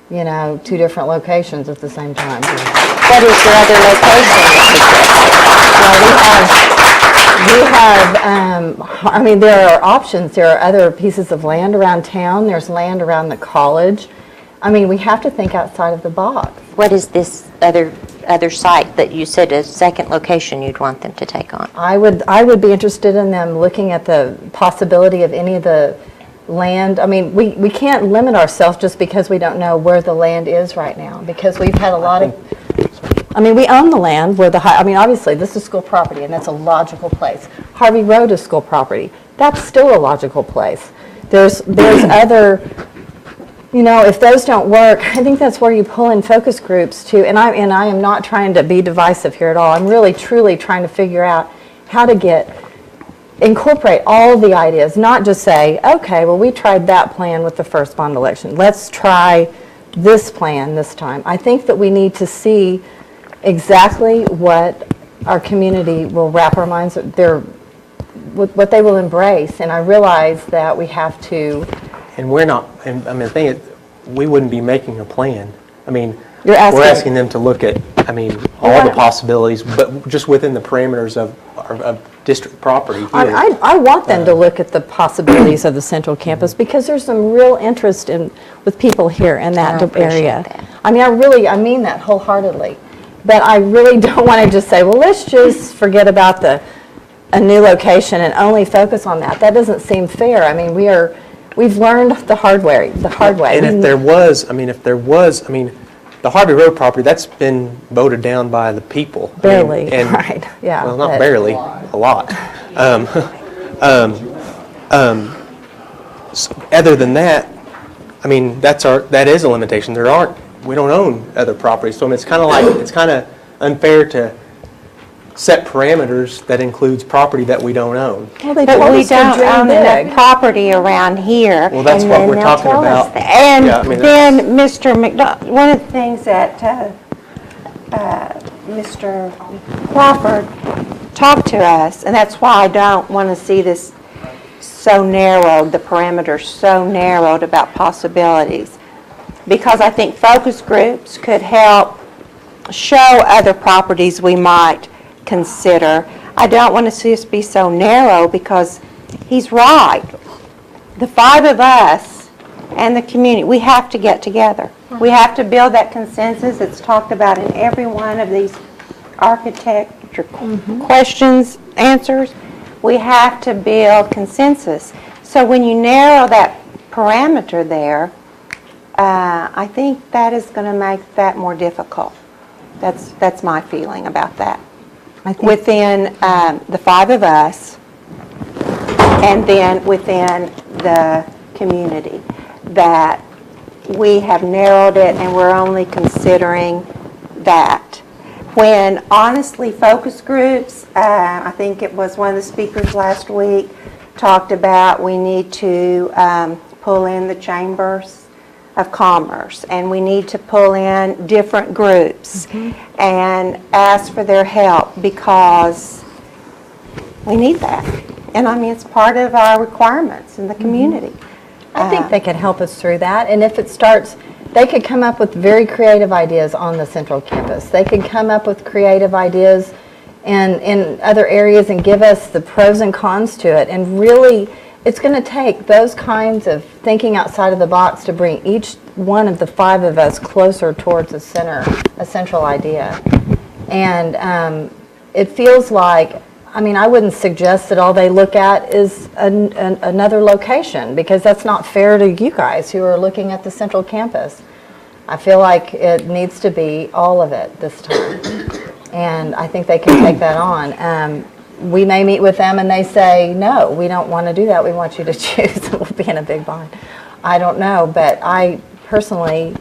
2 different locations at the same time. What is your other location that There are options. There are other pieces of land around town. There's land around the college. We have to think outside of the box. What is this other site that you said, a second location you'd want them to take on? I would be interested in them looking at the possibility of any of the land. We can't limit ourselves just because we don't know where the land is right now, because we've had a lot of, we own the land where obviously this is school property and that's a logical place. Harvey Road is school property. That's still a logical place. There's other, if those don't work, I think that's where you pull in focus groups too. And I am not trying to be divisive here at all. I'm really, truly trying to figure out how to incorporate all the ideas, not just say, okay, well, we tried that plan with the first bond election. Let's try this plan this time. I think that we need to see exactly what our community will wrap our minds, what they will embrace. And I realize that we have to. And we're not, the thing is, we wouldn't be making a plan. You're asking, we're asking them to look at, all the possibilities, but just within the parameters of district property here. I want them to look at the possibilities of the central campus, because there's some real interest with people here in that area. That. I mean that wholeheartedly. But I really don't want to just say, well, let's just forget about a new location and only focus on that. That doesn't seem fair. We've learned the hard way. And if there was, the Harvey Road property, that's been voted down by the people. Barely, right, yeah. Well, not barely, a lot. So other than that, that is a limitation. We don't own other properties, so it's kind of unfair to set parameters that includes property that we don't own. Well, they But told we us to don't dream own big. enough property around here. Well, that's And what then we're they'll talking tell us about. that. And Yeah, then Mr. McDonald, one of the things that Mr. Crawford talked to us, and that's why I don't want to see this so narrowed, the parameters so narrowed about possibilities, because I think focus groups could help show other properties we might consider. I don't want to see us be so narrow, because he's right. The 5 of us and the community, we have to get together. We have to build that consensus. It's talked about in every one of these architecture questions, answers. We have to build consensus. So when you narrow that parameter there, I think that is going to make that more difficult. That's my feeling about that. Within the 5 of us, and then within the community, that we have narrowed it and we're only considering that. When honestly focus groups, I think it was one of the speakers last week, talked about we need to pull in the chambers of Commerce, and we need to pull in different groups and ask for their help because we need that. And I mean, it's part of our requirements in the community. I think they could help us through that, and if it starts, they could come up with very creative ideas on the central campus. They could come up with creative ideas in other areas and give us the pros and cons to it. And really, it's going to take those kinds of thinking outside of the box to bring each one of the 5 of us closer towards a central idea. And it feels like, I mean, I wouldn't suggest that all they look at is another location, because that's not fair to you guys who are looking at the central campus. I feel like it needs to be all of it this time. And I think they can take that on. We may meet with them and they say, no, we don't want to do that. We want you to choose. We'll be in a big bind. I don't know, but I personally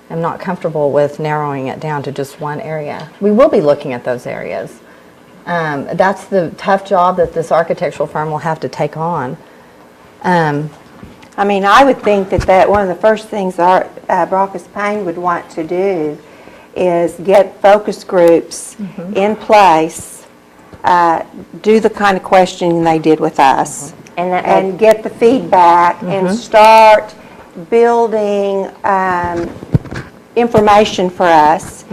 am not comfortable with narrowing it down to just one area. We will be looking at those areas. That's the tough job that this architectural firm will have to take on. I mean, I would think that one of the first things our Brockus Payne would want to do is get focus groups in place, do the kind of questioning they did with us, and get the feedback and start building information for us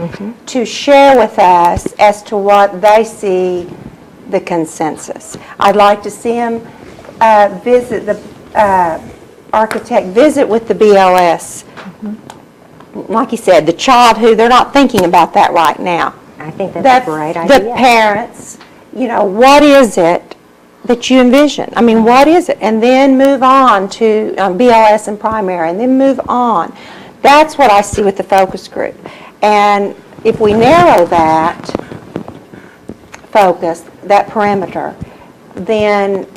to share with us as to what they see the consensus. I'd like to see them visit the architect, visit with the BLS. Like you said, the child who, they're not thinking about that right now. I think that's a great idea. The parents, you know, what is it that you envision? I mean, what is it? And then move on to BLS and primary, and then move on. That's what I see with the focus group. And if we narrow that focus, that perimeter, then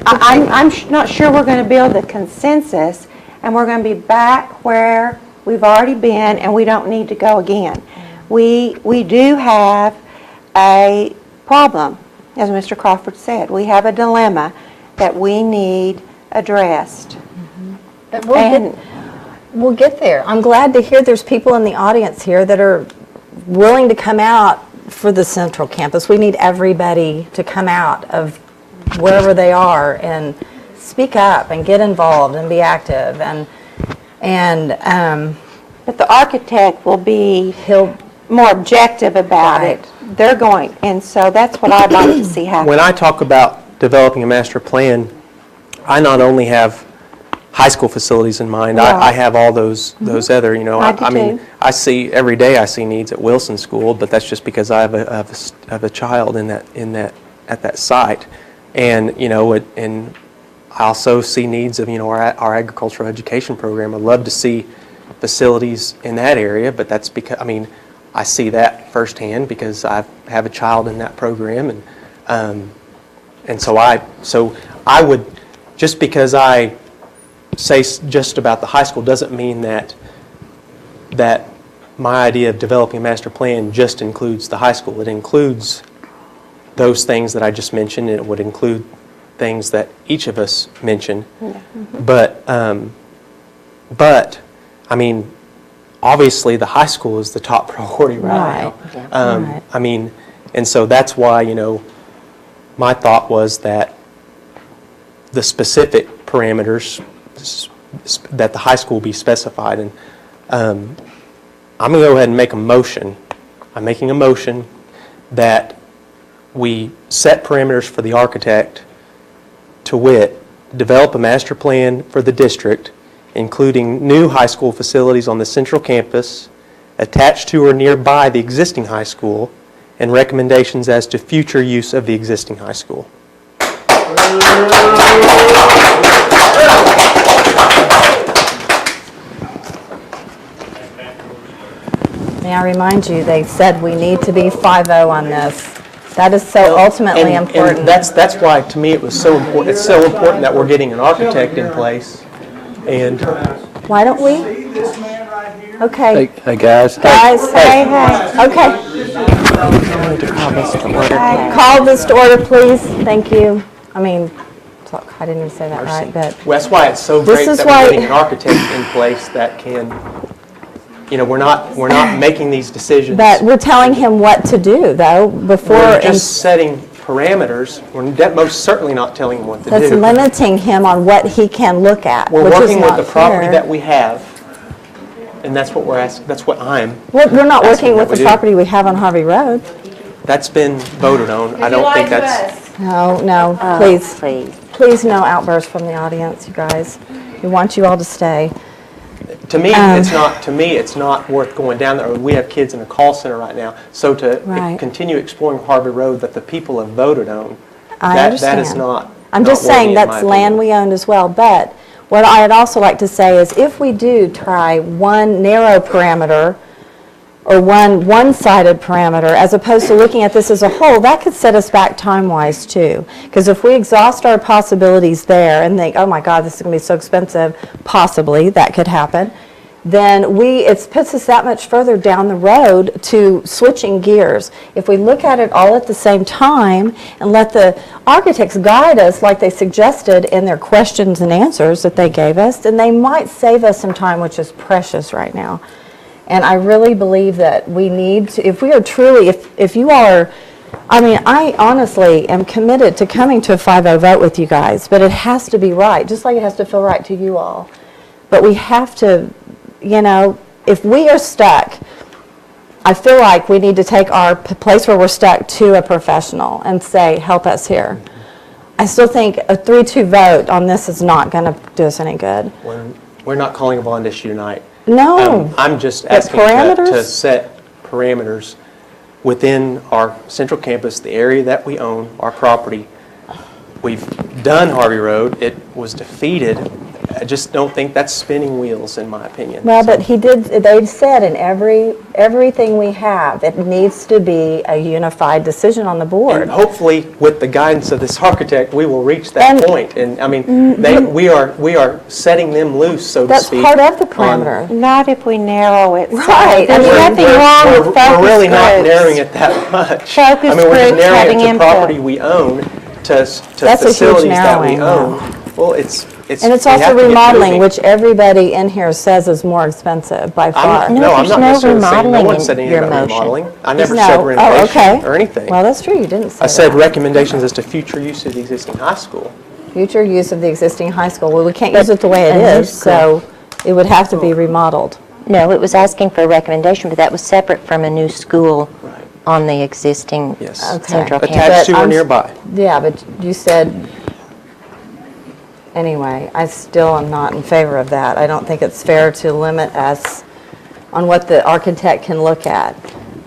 I'm not sure we're going to build a consensus, and we're going to be back where we've already been, and we don't need to go again. We do have a problem, as Mr. Crawford said. We have a dilemma that we need addressed. But we'll get there. I'm glad to hear there's people in the audience here that are willing to come out for the central campus. We need everybody to come out of wherever they are and speak up and get involved and be active. But the architect will be more objective about it. They're going, and so that's what I'd like to see happen. When I talk about developing a master plan, I not only have high school facilities in mind, I have all those other, you know, I mean, I see every day I see needs at Wilson School, but that's just because I have a child at that site, and you know, and I also see needs of, you know, our agricultural education program. I'd love to see facilities in that area, but that's because, I mean, I see that firsthand because I have a child in that program, and so I would, just because I say just about the high school doesn't mean that my idea of developing a master plan just includes the high school. It includes those things that I just mentioned, and it would include things that each of us mentioned. But I mean, obviously the high school is the top priority right now. I mean, and so that's why, you know, my thought was that the specific parameters that the high school be specified, and I'm going to go ahead and make a motion. I'm making a motion that we set parameters for the architect, to wit, develop a master plan for the district, including new high school facilities on the central campus, attached to or nearby the existing high school, and recommendations as to future use of the existing high school. May I remind you, they said we need to be 5-0 on this. That is so ultimately important. And that's why, to me, it was so important. It's so important that we're getting an architect in place. And why don't we? Okay. Hey guys. Guys, hey. Okay. I need to call this to order. Call this to order, please. Thank you. I mean, I didn't even say that right, but Well, that's why it's so This great is that why- we're getting an architect in place that can, we're not making these decisions. but we're telling him what to do, though, before. We're just setting parameters. We're most certainly not telling him what to That's do. limiting him on what he can look at, We're which is working with not the property fair. that we have, and that's what we're asking, that's what I'm, We're not asking working that with the we do. property we have on Harvey Road. that's been voted on. I don't think that's, No, Oh, please. Please. Please, no outbursts from the audience, you guys. We want you all to stay. to me, it's not worth going down there. We have kids in a call center right now, so to Right. continue exploring Harvey Road that the people have voted on, I that understand. is not. I'm just not worthy, saying in that's my land opinion. we own as well, but what I'd also like to say is if we do try one narrow parameter or one one-sided parameter, as opposed to looking at this as a whole, that could set us back time-wise too. Because if we exhaust our possibilities there and think, oh my God, this is going to be so expensive, possibly, that could happen, then it puts us that much further down the road to switching gears. If we look at it all at the same time and let the architects guide us like they suggested in their questions and answers that they gave us, then they might save us some time, which is precious right now. And I really believe that we need to, if we are truly, if you are, I honestly am committed to coming to a 5-0 vote with you guys, but it has to be right, just like it has to feel right to you all. But we have to, if we are stuck, I feel like we need to take our place where we're stuck to a professional and say, help us here. I still think a 3-2 vote on this is not going to do us any good. We're not calling a bond issue tonight. No. I'm just But asking to parameters? set parameters within our central campus, the area that we own, our property. We've done Harvey Road. It was defeated. I just don't think that's spinning wheels, in my opinion. Well, So- but they said in everything we have, it needs to be a unified decision on the And board. hopefully, with the guidance of this architect, we will reach that And- point. And we are setting them loose, so to That's speak. part of the on- parameter. Not if we narrow it. so Right. There's I mean, nothing wrong with focus We're really not groups. narrowing it that much. Focus We're just groups narrowing having it to input. property we own, to That's a huge facilities that we narrowing, own. Well, it's. And it's we also have to get remodeling, moving. which everybody in here says is more expensive by far. No, I'm there's not no necessarily saying, no remodeling one in said anything your about motion. remodeling. I never No. said Oh, renovation okay. or anything. Well, that's true, you didn't say I said that. recommendations as to future use of the existing high school. Future use of the existing high school. Well, we can't use it the way it a new is, so it would have to be remodeled. No, it was asking for a recommendation, but that was separate from a new school Right. on the existing Yes. central Okay. campus. Attached to or I'm- nearby. Yeah, but you said, anyway, I still am not in favor of that. I don't think it's fair to limit us on what the architect can look at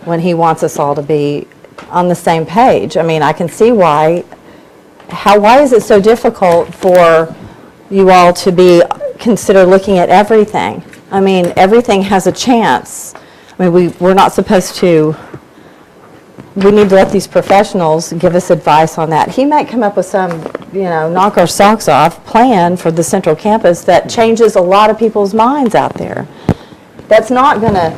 when he wants us all to be on the same page. I mean, I can see why is it so difficult for you all to consider looking at everything? I mean, everything has a chance. I mean, we're not supposed to, we need to let these professionals give us advice on that. He might come up with some, knock our socks off plan for the central campus that changes a lot of people's minds out there. That's not going to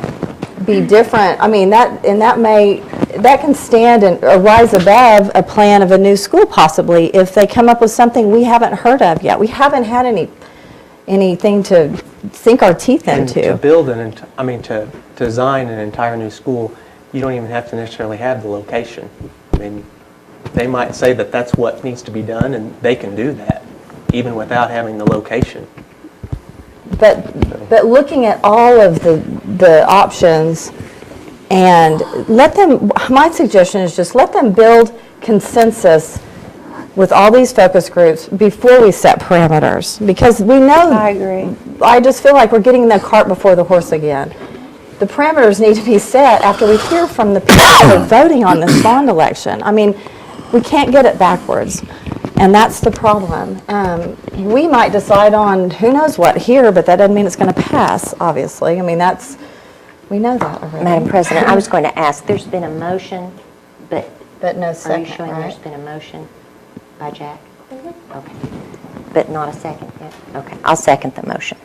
be different. I mean, that can stand or rise above a plan of a new school possibly if they come up with something we haven't heard of yet. We haven't had anything to sink our teeth And to into. build to design an entire new school, you don't even have to necessarily have the location. I mean, they might say that that's what needs to be done, and they can do that, even without having the location. But looking at all of the options and my suggestion is just let them build consensus with all these focus groups before we set parameters. Because we know. I agree. I just feel like we're getting the cart before the horse again. The parameters need to be set after we hear from the people that are voting on this bond election. I mean, we can't get it backwards. And that's the problem. We might decide on who knows what here, but that doesn't mean it's going to pass, obviously. I mean, we know that already. Madam President, I was going to ask, there's been a motion, but But no are you second, showing right? there's been a motion by Jack? Okay. But not a second yet? Okay, I'll second the motion.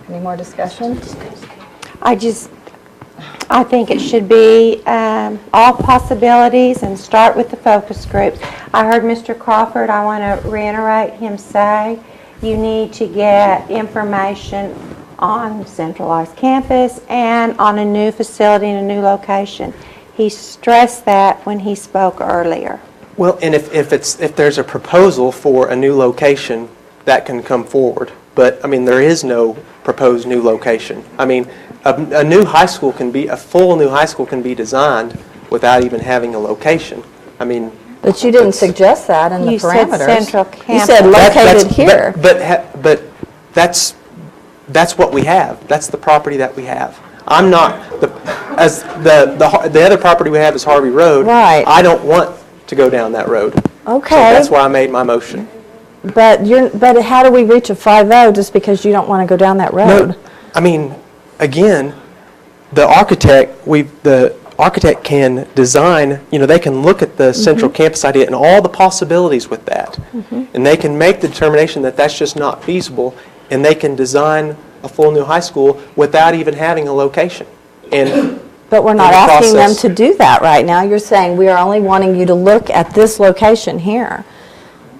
Any more discussion? I think it should be all possibilities and start with the focus groups. I heard Mr. Crawford, I want to reiterate him say, you need to get information on centralized campus and on a new facility in a new location. He stressed that when he spoke earlier. Well, and if there's a proposal for a new location, that can come forward. But, I mean, there is no proposed new location. I mean, a new high school a full new high school can be designed without even having a location. I mean. But you didn't suggest that in the You said parameters. central You campus. said located here. But that's what we have. That's the property that we have. I'm not, the other property we have is Harvey Road. Right. I don't want to go down that road. Okay. So that's why I made my motion. But how do we reach a 5-0 just because you don't want to go down that road? No, I mean, again, the architect can design, they can look at the central campus idea and all the possibilities with that. And they can make the determination that that's just not feasible, and they can design a full new high school without even having a location. But we're not asking them to do that right now. You're saying we are only wanting you to look at this location here.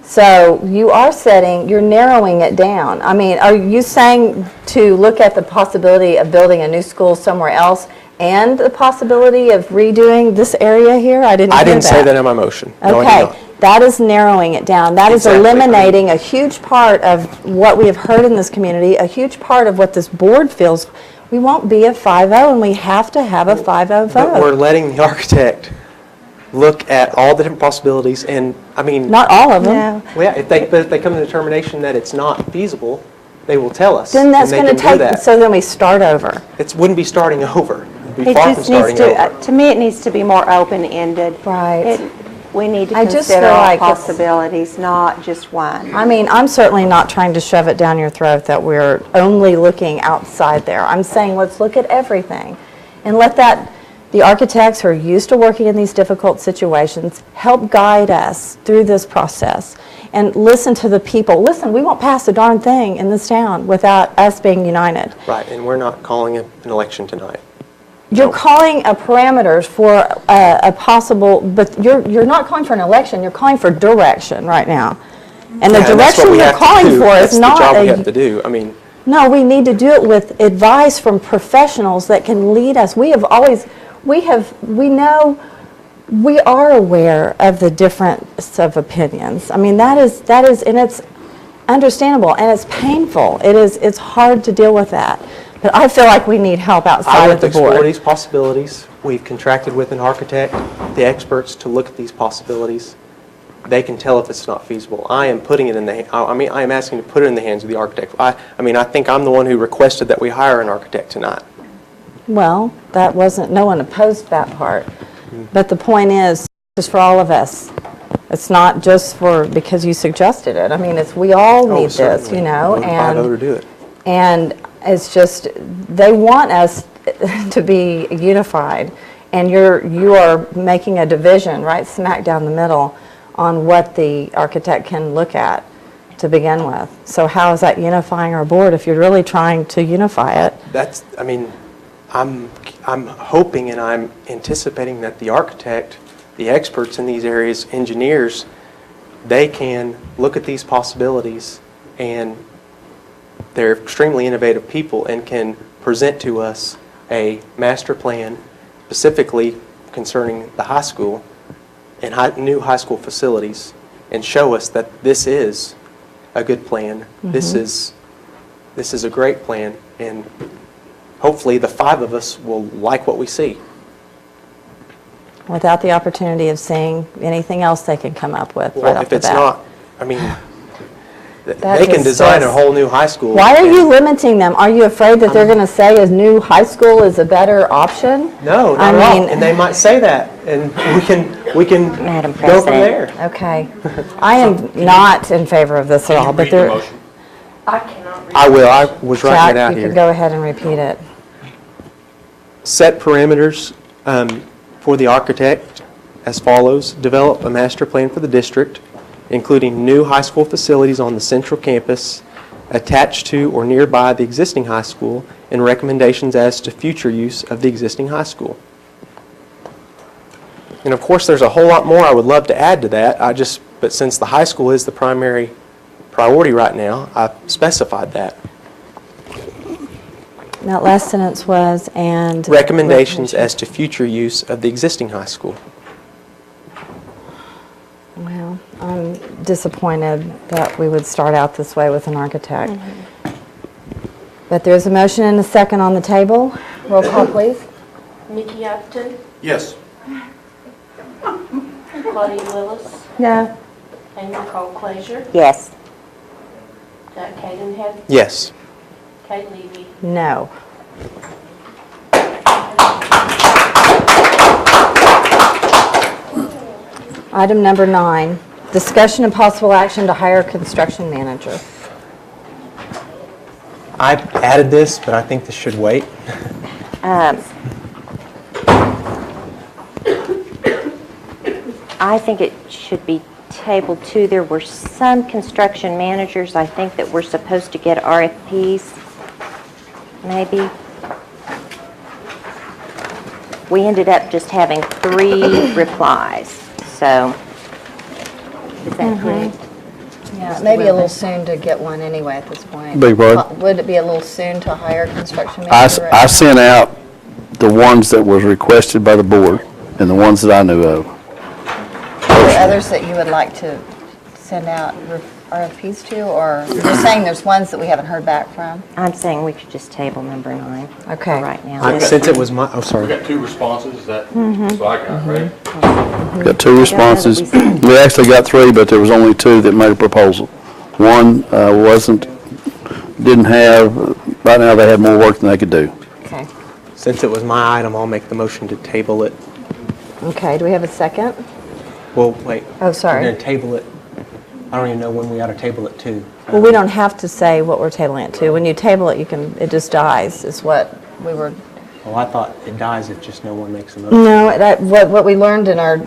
So you're narrowing it down. I mean, are you saying to look at the possibility of building a new school somewhere else and the possibility of redoing this area here? I didn't hear that. I didn't say that in my motion. No, I did Okay, not. that is narrowing it down. That is Exactly. eliminating a huge part of what we have heard in this community, a huge part of what this board feels. We won't be a 5-0, and we have to have a 5-0 But we're vote. letting the architect look at all the different possibilities, and, I mean. Not all of them. No. Well, yeah, if they come to the determination that it's not feasible, they will tell us. Then that's and they going to can do take, that. so then we start over. It wouldn't be starting over. It'd be It far from just needs starting to, over. to me, it needs to be more open-ended. Right. We need to I just consider feel all like it's- possibilities, not just one. I mean, I'm certainly not trying to shove it down your throat that we're only looking outside there. I'm saying let's look at everything and let the architects who are used to working in these difficult situations help guide us through this process and listen to the people. Listen, we won't pass a darn thing in this town without us being united. Right, and we're not calling an election tonight. You're calling a parameters for a possible, but you're not calling for an election, you're calling for direction right now. And the Yeah, and that's what direction we you're have to calling do. for That's is the not job we a. have to do. I mean, No, we need to do it with advice from professionals that can lead us. We know, we are aware of the difference of opinions. I mean, that is, and it's understandable, and it's painful. It's hard to deal with that. But I feel like we need help I outside want of to the explore board. these possibilities. We've contracted with an architect, the experts, to look at these possibilities. They can tell if it's not feasible. I am putting it in I am asking to put it in the hands of the architect. I think I'm the one who requested that we hire an architect tonight. Well, that wasn't, no one opposed that part. But the point is, it's for all of us. It's not just because you suggested it. I mean, we all need this, Certainly. and. I'd rather do it. And it's just, they want us to be unified, and you are making a division right smack down the middle on what the architect can look at to begin with. So how is that unifying our board if you're really trying to unify it? I'm hoping and I'm anticipating that the architect, the experts in these areas, engineers, they can look at these possibilities, and they're extremely innovative people and can present to us a master plan specifically concerning the high school and new high school facilities, and show us that this is a good plan. This is a great plan, and hopefully the 5 of us will like what we see. Without the opportunity of seeing anything else they can come up with right Well, off if the it's bat. not, That they can just design a says- whole new high school. Why are and- you limiting them? Are you afraid that they're going to say a new high school is a better option? No, not at all. And they might say that, and we can Madam go from President. there. Okay. I am not in favor of this at all, but there. I cannot read. I will. I was writing Jack, it out you here. could go ahead and repeat it. Set parameters for the architect as follows. Develop a master plan for the district, including new high school facilities on the central campus attached to or nearby the existing high school and recommendations as to future use of the existing high school. And of course, there's a whole lot more I would love to add to that. But since the high school is the primary priority right now, I specified that. That last sentence was, and... Recommendations as to future use of the existing high school. Well, I'm disappointed that we would start out this way with an architect. But there's a motion and a second on the table. Roll call, please. Mickey Upton, Yes. Claudia Willis, No. Amy Cole Frazier, Yes. Jack Cadenhead, Yes. Kate Levy. No. Item number 9, discussion and possible action to hire a construction manager. I added this, but I think this should wait. I think it should be tabled too. There were some construction managers, I think, that were supposed to get RFPs, maybe. We ended up just having 3 replies, so is that correct? Yeah, it may be a little soon to get one anyway at this point. Beg your pardon? Would it be a little soon to hire a construction I manager? I sent out the ones that was requested by the board and the ones that I knew of. Are there others that you would like to send out RFPs to, or you're saying there's ones that we haven't heard back from? I'm saying we could just table number 9 Okay. for right now. Since it was my, oh, We sorry. got 2 responses, is that, that's what I got, right? Got 2 responses. We actually got 3, but there was only 2 that made a proposal. One didn't have, right now they have more work than they could do. Okay. Since it was my item, I'll make the motion to table it. Okay, do we have a second? Well, wait. Oh, sorry. We're going to table it. I don't even know when we ought to table it to. Well, we don't have to say what we're tabling it to. When you table it, it just dies, is what we were... Well, I thought it dies if just no one makes a motion. No, what we learned in our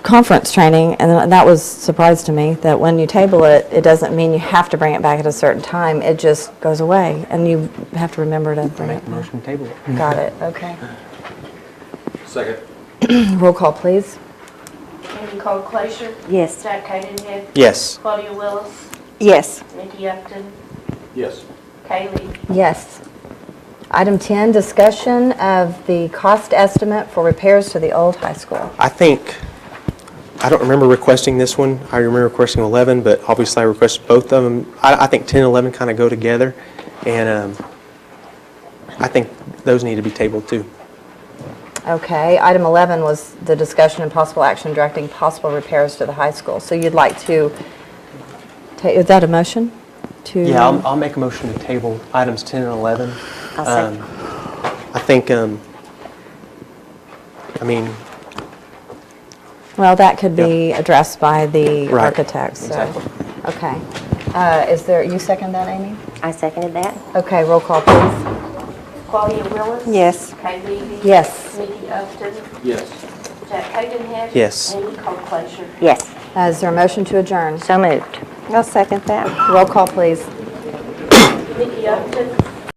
conference training, and that was a surprise to me, that when you table it, it doesn't mean you have to bring it back at a certain time. It just goes away, and you have to remember to bring Make it the back. motion to table it. Got it, okay. Second. Roll call, please. Amy Cole Frazier, Yes. Jack Cadenhead, Yes. Claudia Willis, Yes. Mickey Upton, Yes. Kate Levy. Yes. Item 10, discussion of the cost estimate for repairs to the old high school. I don't remember requesting this one. I remember requesting 11, but obviously I requested both of them. I think 10 and 11 kind of go together, and I think those need to be tabled too. Okay, item 11 was the discussion and possible action directing possible repairs to the high school. So you'd like to, is that a motion? Yeah, I'll make a motion to table items 10 and 11. I'll second. I think, Well, that could be addressed by the Right, architects, so. exactly. Okay. You second that, Amy? I seconded that. Okay, roll call, please. Claudia Willis. Yes. Kate Levy. Yes. Mickey Upton, Yes. Jack Cadenhead. Yes. Amy Cole Frazier. Yes. Is there a motion to adjourn? So moved. I'll second that. Roll call, please. Mickey Upton,